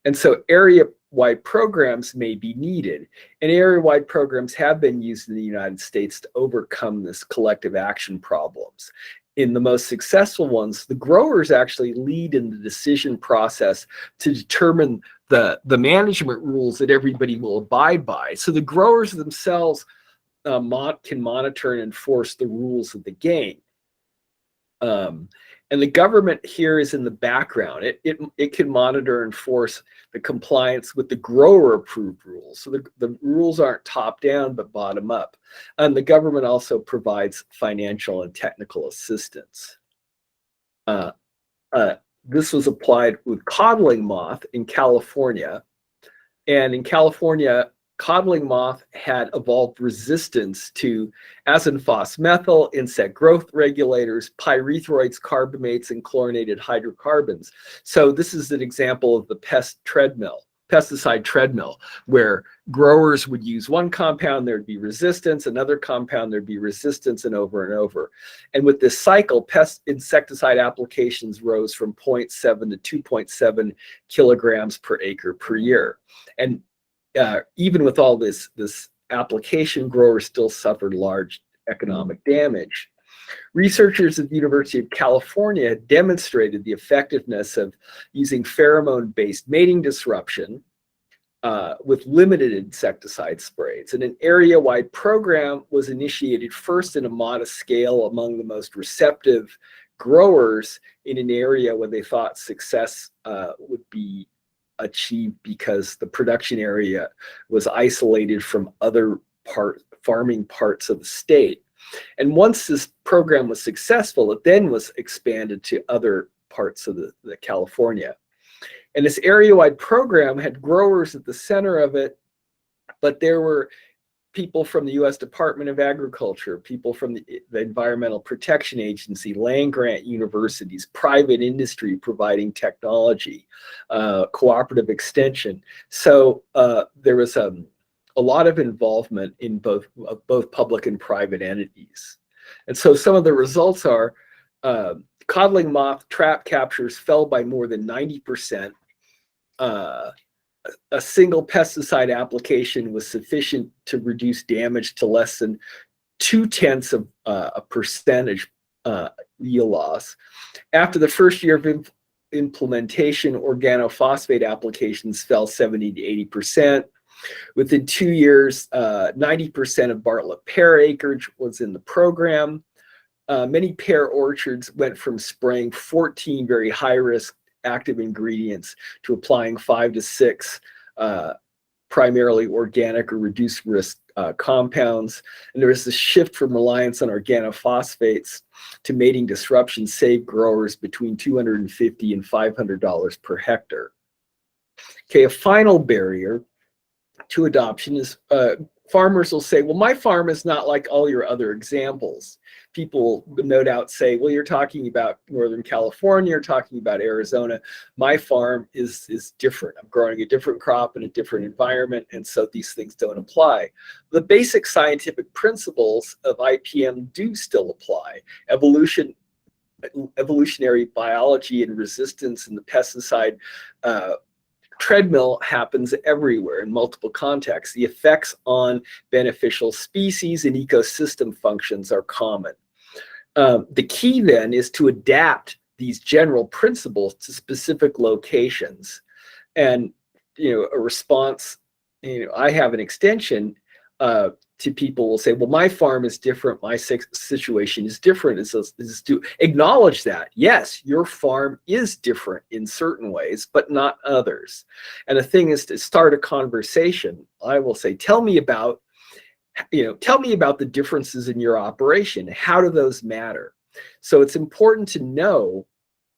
And so area-wide programs may be needed. And area-wide programs have been used in the United States to overcome this collective action problems. In the most successful ones, the growers actually lead in the decision process to determine the management rules that everybody will abide by. So the growers themselves can monitor and enforce the rules of the game. And the government here is in the background. It can monitor and enforce the compliance with the grower-approved rules. So the rules aren't top-down, but bottom-up. And the government also provides financial and technical assistance. This was applied with codling moth in California. And in California, codling moth had evolved resistance to azinphos-methyl, insect growth regulators, pyrethroids, carbamates, and chlorinated hydrocarbons. So this is an example of the pesticide treadmill, where growers would use one compound, there'd be resistance, another compound, there'd be resistance, and over. And with this cycle, pest insecticide applications rose from 0.7 to 2.7 kilograms per acre per year. And even with all this application, growers still suffered large economic damage. Researchers at the University of California demonstrated the effectiveness of using pheromone-based mating disruption with limited insecticide sprays. And an area-wide program was initiated first in a modest scale among the most receptive growers in an area where they thought success would be achieved because the production area was isolated from other farming parts of the state. And once this program was successful, it then was expanded to other parts of the California. And this area-wide program had growers at the center of it, but there were people from the U.S. Department of Agriculture, people from the Environmental Protection Agency, land-grant universities, private industry providing technology, cooperative extension. So there was a lot of involvement in both public and private entities. And so some of the results are codling moth trap captures fell by more than 90%. A single pesticide application was sufficient to reduce damage to less than 0.2% yield loss. After the first year of implementation, organophosphate applications fell 70 to 80%. Within 2 years, 90% of Bartlett pear acreage was in the program. Many pear orchards went from spraying 14 very high-risk active ingredients to applying 5 to 6 primarily organic or reduced risk compounds. And there was a shift from reliance on organophosphates to mating disruption saved growers between $250 and $500 per hectare. Okay, a final barrier to adoption is farmers will say, well, my farm is not like all your other examples. People will no doubt say, well, you're talking about Northern California, you're talking about Arizona. My farm is different. I'm growing a different crop in a different environment, and so these things don't apply. The basic scientific principles of IPM do still apply. Evolutionary biology and resistance in the pesticide treadmill happens everywhere in multiple contexts. The effects on beneficial species and ecosystem functions are common. The key then is to adapt these general principles to specific locations. And, a response, I have an extension to people will say, well, my farm is different, my situation is different. Is to acknowledge that, yes, your farm is different in certain ways, but not others. And the thing is to start a conversation. I will say, tell me about the differences in your operation. How do those matter? So it's important to know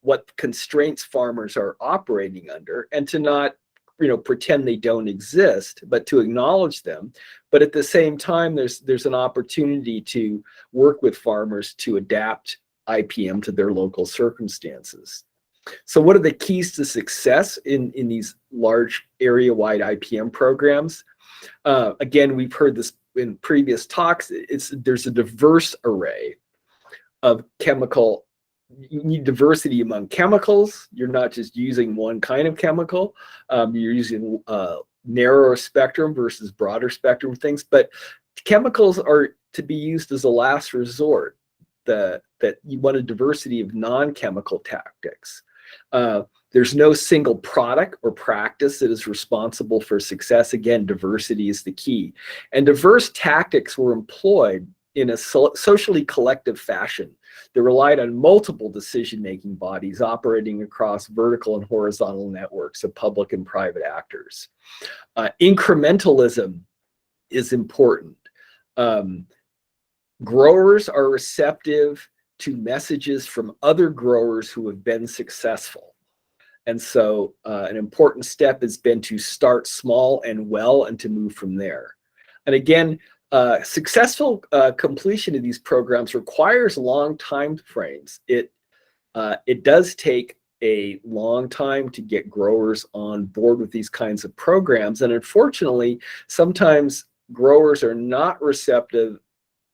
what constraints farmers are operating under and to not pretend they don't exist, but to acknowledge them. But at the same time, there's an opportunity to work with farmers to adapt IPM to their local circumstances. So what are the keys to success in these large area-wide IPM programs? Again, we've heard this in previous talks. There's a diverse array of chemical. You need diversity among chemicals. You're not just using one kind of chemical. You're using narrower spectrum versus broader spectrum things. But chemicals are to be used as a last resort. That you want a diversity of non-chemical tactics. There's no single product or practice that is responsible for success. Again, diversity is the key. And diverse tactics were employed in a socially collective fashion that relied on multiple decision-making bodies operating across vertical and horizontal networks of public and private actors. Incrementalism is important. Growers are receptive to messages from other growers who have been successful. And so an important step has been to start small and well and to move from there. And again, successful completion of these programs requires long time frames. It does take a long time to get growers on board with these kinds of programs. And unfortunately, sometimes growers are not receptive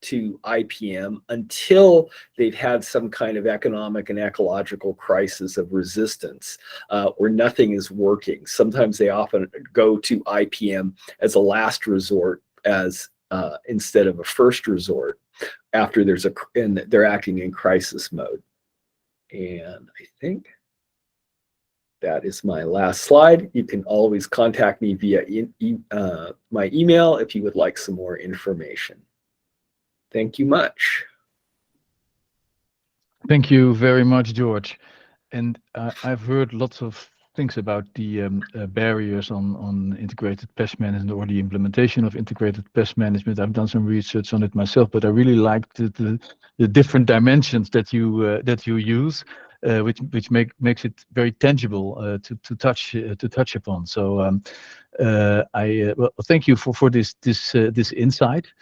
to IPM until they've had some kind of economic and ecological crisis of resistance where nothing is working. Sometimes they often go to IPM as a last resort as instead of a first resort after they're acting in crisis mode. And I think that is my last slide. You can always contact me via my email if you would like some more information. Thank you much.
Thank you very much, George. And I've heard lots of things about the barriers on integrated pest management or the implementation of integrated pest management. I've done some research on it myself, but I really liked the different dimensions that you use, which makes it very tangible to touch upon. So well, thank you for this insight.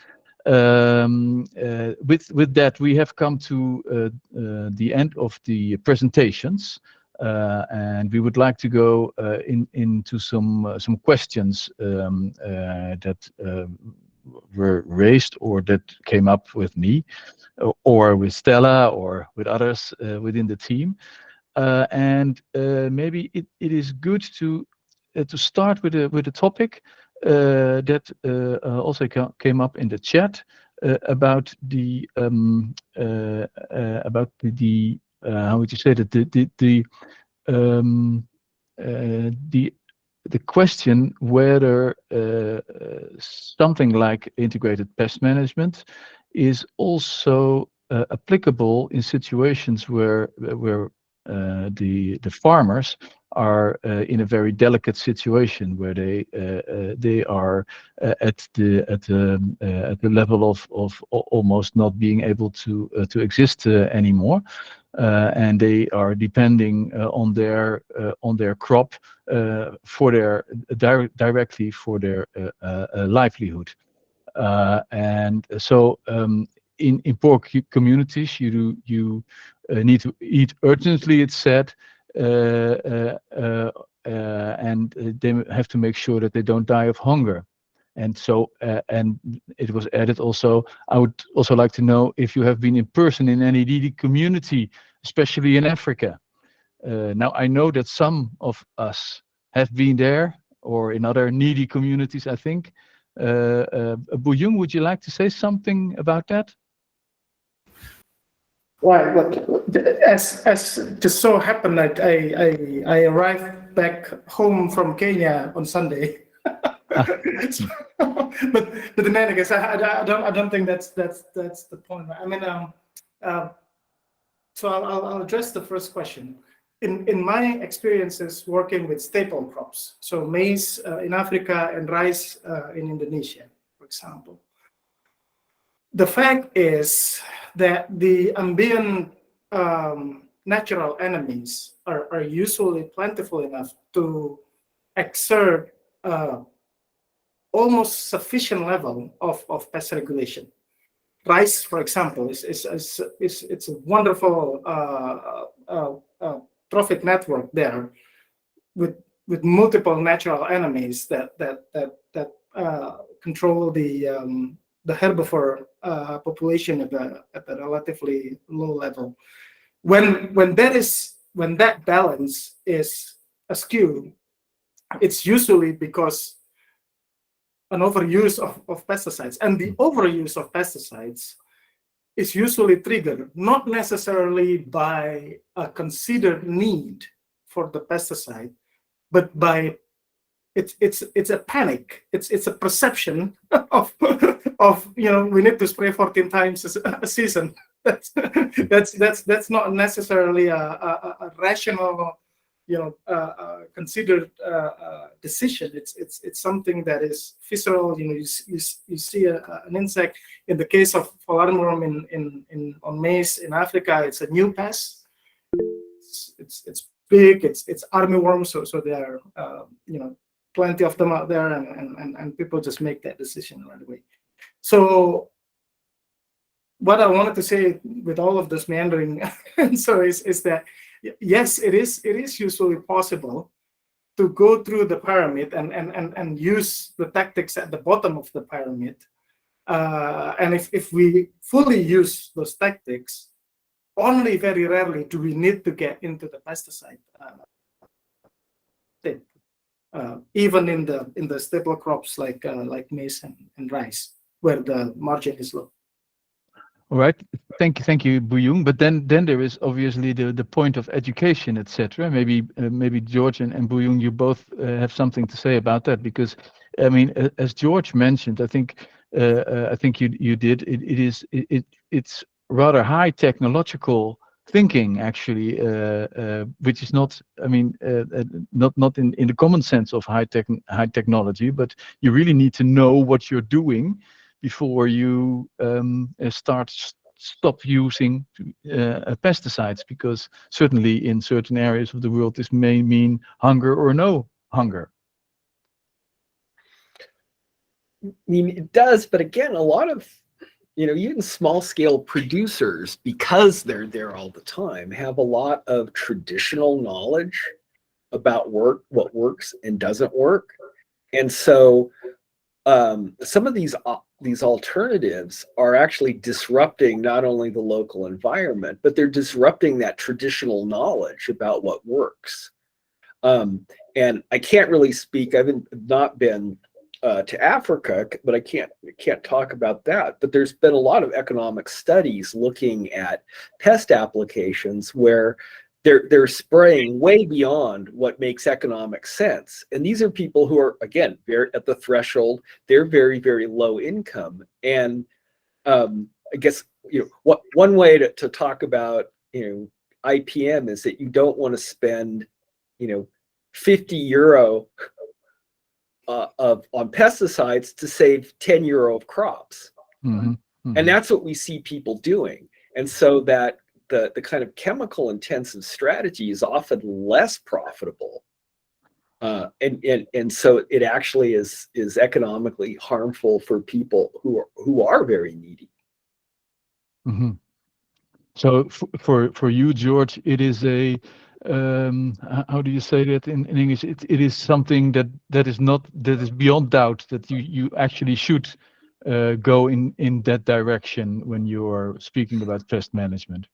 With that, we have come to the end of the presentations, and we would like to go into some questions that were raised or that came up with me, or with Stella, or with others within the team. And maybe it is good to start with a topic that also came up in the chat about the how would you say that the question whether something like integrated pest management is also applicable in situations where the farmers are in a very delicate situation, where they are at the level of almost not being able to exist anymore, and they are depending on their crop for their directly for their livelihood, and so in poor communities you need to eat urgently, it's said. And they have to make sure that they don't die of hunger. And so, and it was added also, I would also like to know if you have been in person in any needy community, especially in Africa. Now, I know that some of us have been there or in other needy communities, I think. Buyung, would you like to say something about that?
Right. Well, as just so happened that I arrived back home from Kenya on Sunday. But in any case, I don't think that's the point. I mean, so I'll address the first question. In my experiences working with staple crops, so maize in Africa and rice in Indonesia, for example, the fact is that the ambient natural enemies are usually plentiful enough to exert almost sufficient level of pest regulation. Rice, for example, it's a wonderful trophic network there with multiple natural enemies that control the herbivore population at a relatively low level. When that balance is askew, it's usually because an overuse of pesticides, and the overuse of pesticides is usually triggered not necessarily by a considered need for the pesticide, but by it's a panic. It's a perception of we need to spray 14 times a season. That's not necessarily a rational considered decision. It's something that is visceral. You see an insect. In the case of falciparum on maize in Africa, it's a new pest. It's big. It's armyworm. So there are plenty of them out there, and people just make that decision right away. So what I wanted to say with all of this meandering answer is that yes, it is usually possible to go through the pyramid and use the tactics at the bottom of the pyramid. And if we fully use those tactics, only very rarely do we need to get into the pesticide thing. Even in the staple crops like maize and rice, where the margin is low.
All right, thank you, Buyung. But then there is obviously the point of education, etc. Maybe George and Buyung, you both have something to say about that, because I mean, as George mentioned, I think you did. It's rather high technological thinking, actually, which is not, I mean, not in the common sense of high technology, but you really need to know what you're doing before you stop using pesticides, because certainly in certain areas of the world this may mean hunger or no hunger.
I mean, it does, but again, a lot of even small-scale producers, because they're there all the time, have a lot of traditional knowledge about what works and doesn't work, and so some of these alternatives are actually disrupting not only the local environment, but they're disrupting that traditional knowledge about what works. And I can't really speak. I've not been to Africa, but I can't talk about that. But there's been a lot of economic studies looking at pest applications where they're spraying way beyond what makes economic sense. And these are people who are, again, very at the threshold. They're very, very low income. And I guess one way to talk about IPM is that you don't want to spend €50 on pesticides to save €10 of crops.
Mm-hmm. Mm-hmm.
And that's what we see people doing. And so that the kind of chemical intensive strategy is often less profitable. And so it actually is economically harmful for people who are very needy.
Mm-hmm. So for you, George, it is a how do you say that in English? It is something that is beyond doubt that you actually should go in that direction when you are speaking about pest management.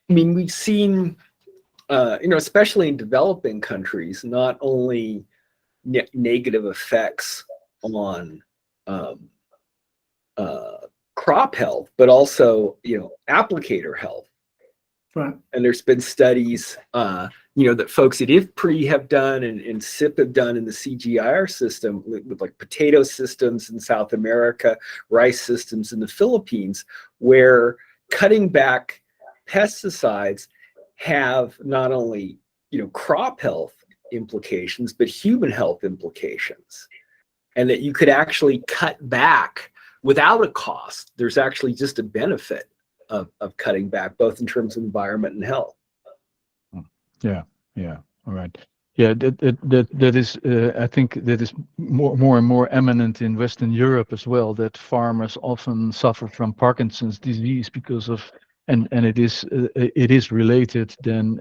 I mean, we've seen, especially in developing countries, not only negative effects on crop health, but also, applicator health.
Right.
And there's been studies, that folks at IFPRI have done and SIP have done in the CGIR system with like potato systems in South America, rice systems in the Philippines, where cutting back pesticides have not only crop health implications but human health implications, and that you could actually cut back without a cost. There's actually just a benefit of cutting back, both in terms of environment and health.
Yeah, all right. Yeah, that is I think that is more and more eminent in Western Europe as well, that farmers often suffer from Parkinson's disease because of and it is related then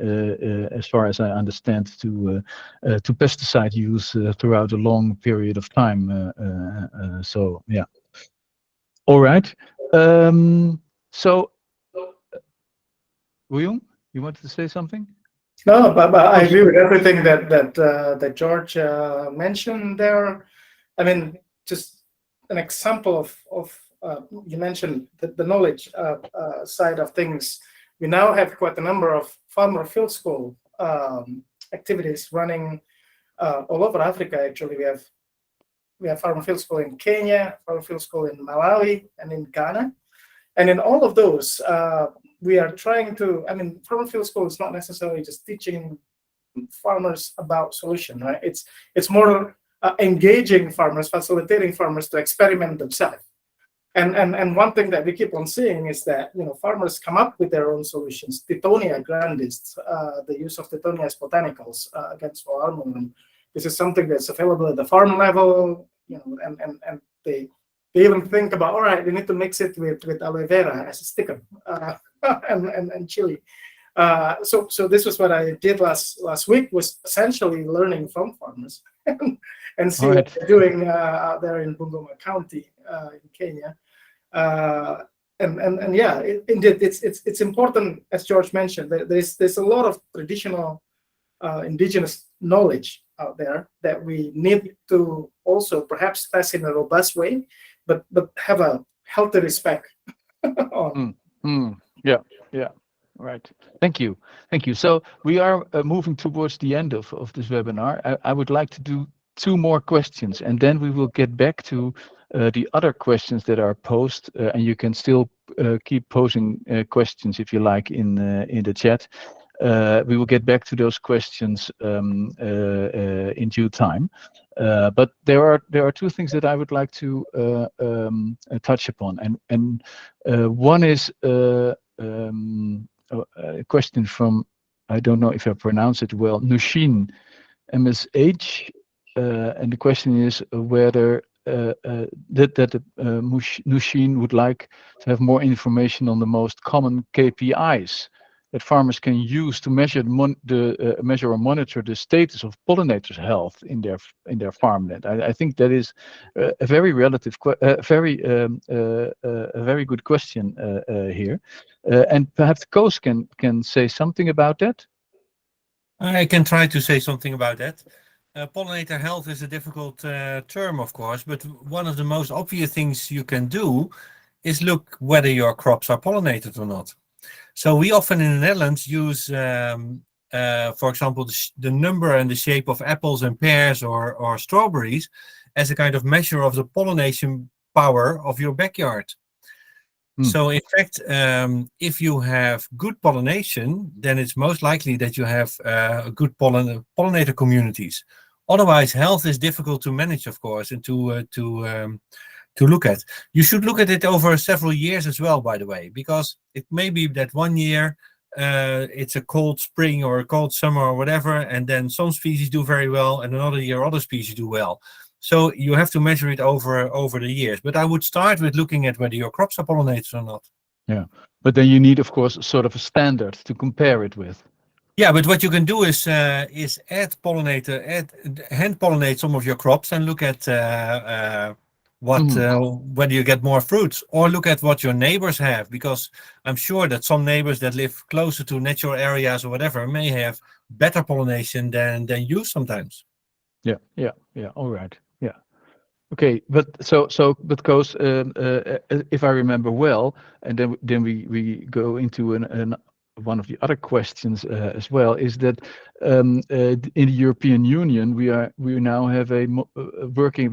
as far as I understand to pesticide use throughout a long period of time. So yeah. All right. So Buyung, you wanted to say something?
No, but I agree with everything that George mentioned there. I mean, just an example of you mentioned the knowledge side of things. We now have quite a number of farmer field school activities running all over Africa. Actually, we have farmer field school in Kenya, farmer field school in Malawi, and in Ghana. And in all of those, we are trying to, I mean, farmer field school is not necessarily just teaching farmers about solution, right? It's more engaging farmers, facilitating farmers to experiment themselves. And one thing that we keep on seeing is that, you know, farmers come up with their own solutions. Tithonia grandis, the use of Tithonia as botanicals against fall armyworm. This is something that's available at the farm level, you know, and they even think about, all right, we need to mix it with aloe vera as a sticker and chili. So this was what I did last week, was essentially learning from farmers and see what they're doing out there in Bungoma County in Kenya. And yeah, indeed, it's important, as George mentioned. There's a lot of traditional indigenous knowledge out there that we need to also perhaps pass in a robust way, but have a healthy respect on.
Yeah. Right. Thank you. So we are moving towards the end of this webinar. I would like to do 2 more questions, and then we will get back to the other questions that are posed, and you can still keep posing questions if you like in the chat. We will get back to those questions in due time. But there are 2 things that I would like to touch upon, and one is a question from, I don't know if I pronounce it well, Nushin MSH, and the question is whether Nushin would like to have more information on the most common KPIs that farmers can use to measure measure or monitor the status of pollinators' health in their farmland. I think that is a very very good question here, and perhaps Koos can say something about that.
I can try to say something about that. Pollinator health is a difficult term, of course, but one of the most obvious things you can do is look whether your crops are pollinated or not. So we often in the Netherlands use, for example, the number and the shape of apples and pears or strawberries as a kind of measure of the pollination power of your backyard. So in fact, if you have good pollination, then it's most likely that you have good pollinator communities. Otherwise, health is difficult to manage, of course, and to look at. You should look at it over several years as well, by the way, because it may be that one year it's a cold spring or a cold summer or whatever, and then some species do very well, and another year other species do well. So you have to measure it over the years. But I would start with looking at whether your crops are pollinated or not.
Yeah, but then you need, of course, sort of a standard to compare it with.
Yeah, but what you can do is hand pollinate some of your crops and look at whether you get more fruits, or look at what your neighbors have, because I'm sure that some neighbors that live closer to natural areas or whatever may have better pollination than you sometimes.
Yeah. All right. Yeah. Okay, but but Koos, if I remember well, and then we go into one of the other questions as well, is that in the European Union we now have we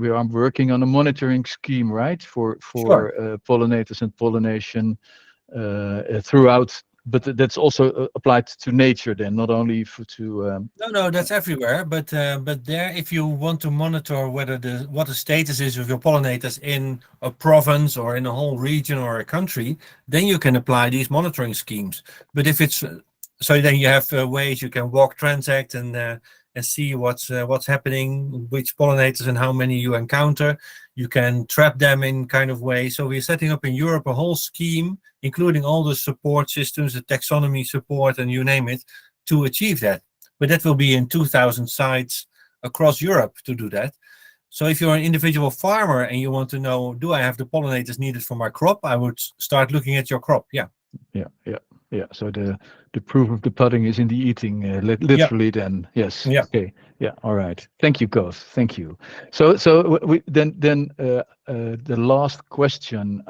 are working on a monitoring scheme, right, for sure. Pollinators and pollination throughout. But that's also applied to nature, then, not only to.
No, that's everywhere. But there, if you want to monitor what the status is of your pollinators in a province or in a whole region or a country, then you can apply these monitoring schemes. But if it's so, then you have ways you can walk Transact and see what's happening, which pollinators and how many you encounter. You can trap them in kind of way. So we're setting up in Europe a whole scheme, including all the support systems, the taxonomy support, and you name it, to achieve that. But that will be in 2,000 sites across Europe to do that. So if you're an individual farmer and you want to know, do I have the pollinators needed for my crop? I would start looking at your crop. Yeah.
So the proof of the pudding is in the eating, literally. Then yes.
Yeah.
Okay. Yeah. All right. Thank you, Koos. Thank you. So we then the last question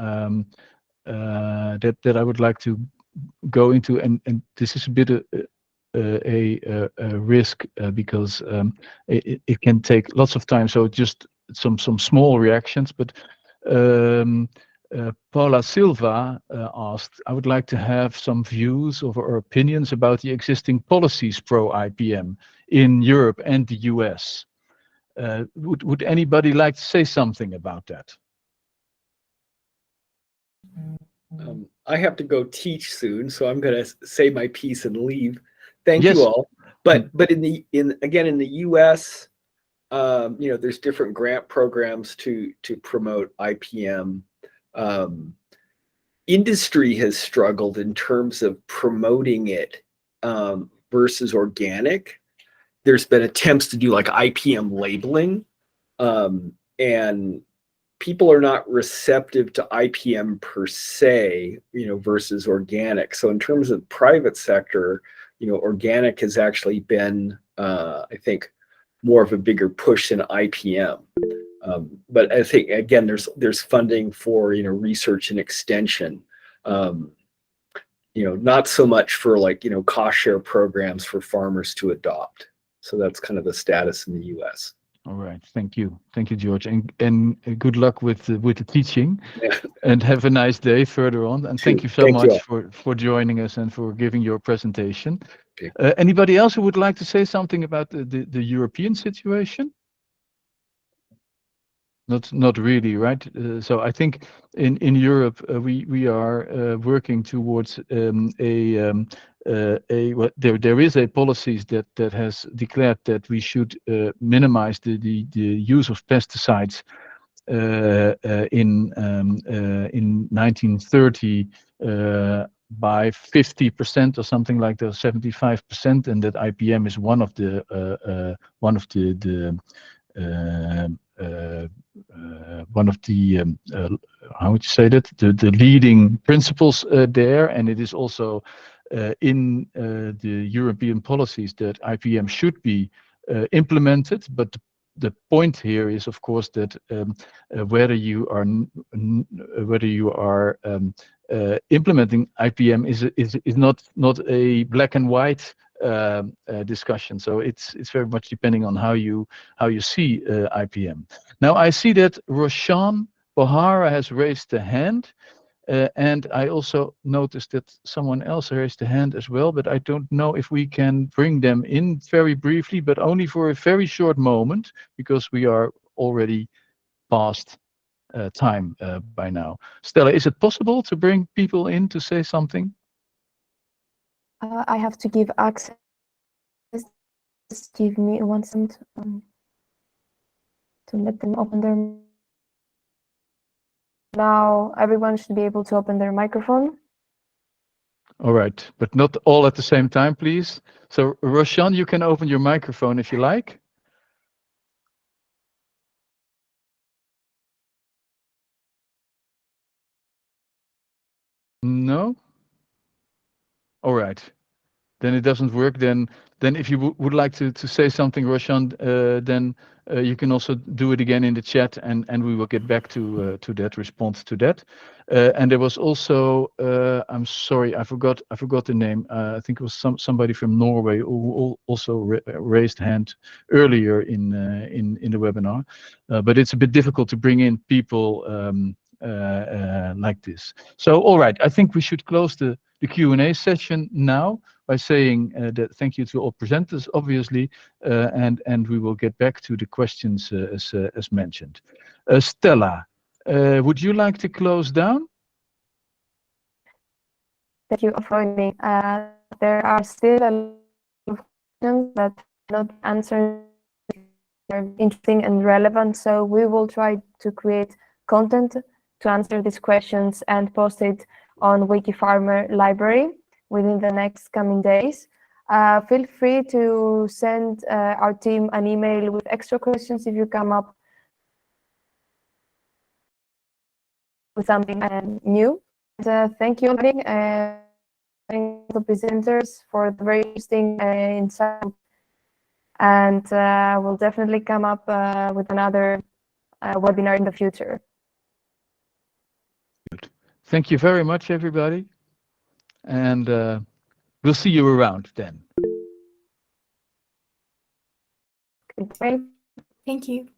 that I would like to go into, and this is a bit a risk because it can take lots of time. So just some small reactions. But Paula Silva asked, I would like to have some views or opinions about the existing policies pro IPM in Europe and the US. Would anybody like to say something about that?
I have to go teach soon, so I'm going to say my piece and leave. Thank
Yes.
you all. But in the US, there's different grant programs to promote IPM. Industry has struggled in terms of promoting it versus organic. There's been attempts to do like IPM labeling, and people are not receptive to IPM per se, versus organic. So in terms of private sector, organic has actually been, I think, more of a bigger push than IPM. But I think, again, there's funding for, research and extension, not so much for like, cost share programs for farmers to adopt. So that's kind of the status in the US.
All right, thank you, George, and good luck with the teaching,
Yeah.
and have a nice day further on. And thank you so much for joining us and for giving your presentation.
Okay.
Anybody else who would like to say something about the European situation? Not really, right? So I think in Europe we are working towards there is a policies that has declared that we should minimize the use of pesticides in 1930 by 50% or something like that, 75%, and that IPM is one of the how would you say that, the leading principles there, and it is also in the European policies that IPM should be implemented. But the point here is, of course, that whether you are implementing IPM is not a black and white discussion. So it's very much depending on how you see IPM. Now I see that Roshan Bohara has raised a hand, and I also noticed that someone else raised a hand as well, but I don't know if we can bring them in very briefly, but only for a very short moment, because we are already past time by now. Stella, is it possible to bring people in to say something?
I have to give access. Just give me 1 second to let them open their. Now everyone should be able to open their microphone.
All right, but not all at the same time, please. So Roshan, you can open your microphone if you like. No? All right. Then it doesn't work. Then if you would like to say something, Roshan, then you can also do it again in the chat, and we will get back to that, response to that. And there was also, I'm sorry, I forgot the name. I think it was somebody from Norway who also raised hand earlier in the webinar. But it's a bit difficult to bring in people like this. So all right, I think we should close the Q&A session now by saying that thank you to all presenters, obviously, and we will get back to the questions as mentioned. Stella, would you like to close down?
Thank you for joining. There are still a lot of questions that are not answered. They're interesting and relevant, so we will try to create content to answer these questions and post it on Wikifarmer library within the next coming days. Feel free to send our team an email with extra questions if you come up with something new. Thank you, the presenters, for the very interesting insight. And we'll definitely come up with another webinar in the future.
Good. Thank you very much, everybody. And we'll see you around then.
Good day.
Thank you.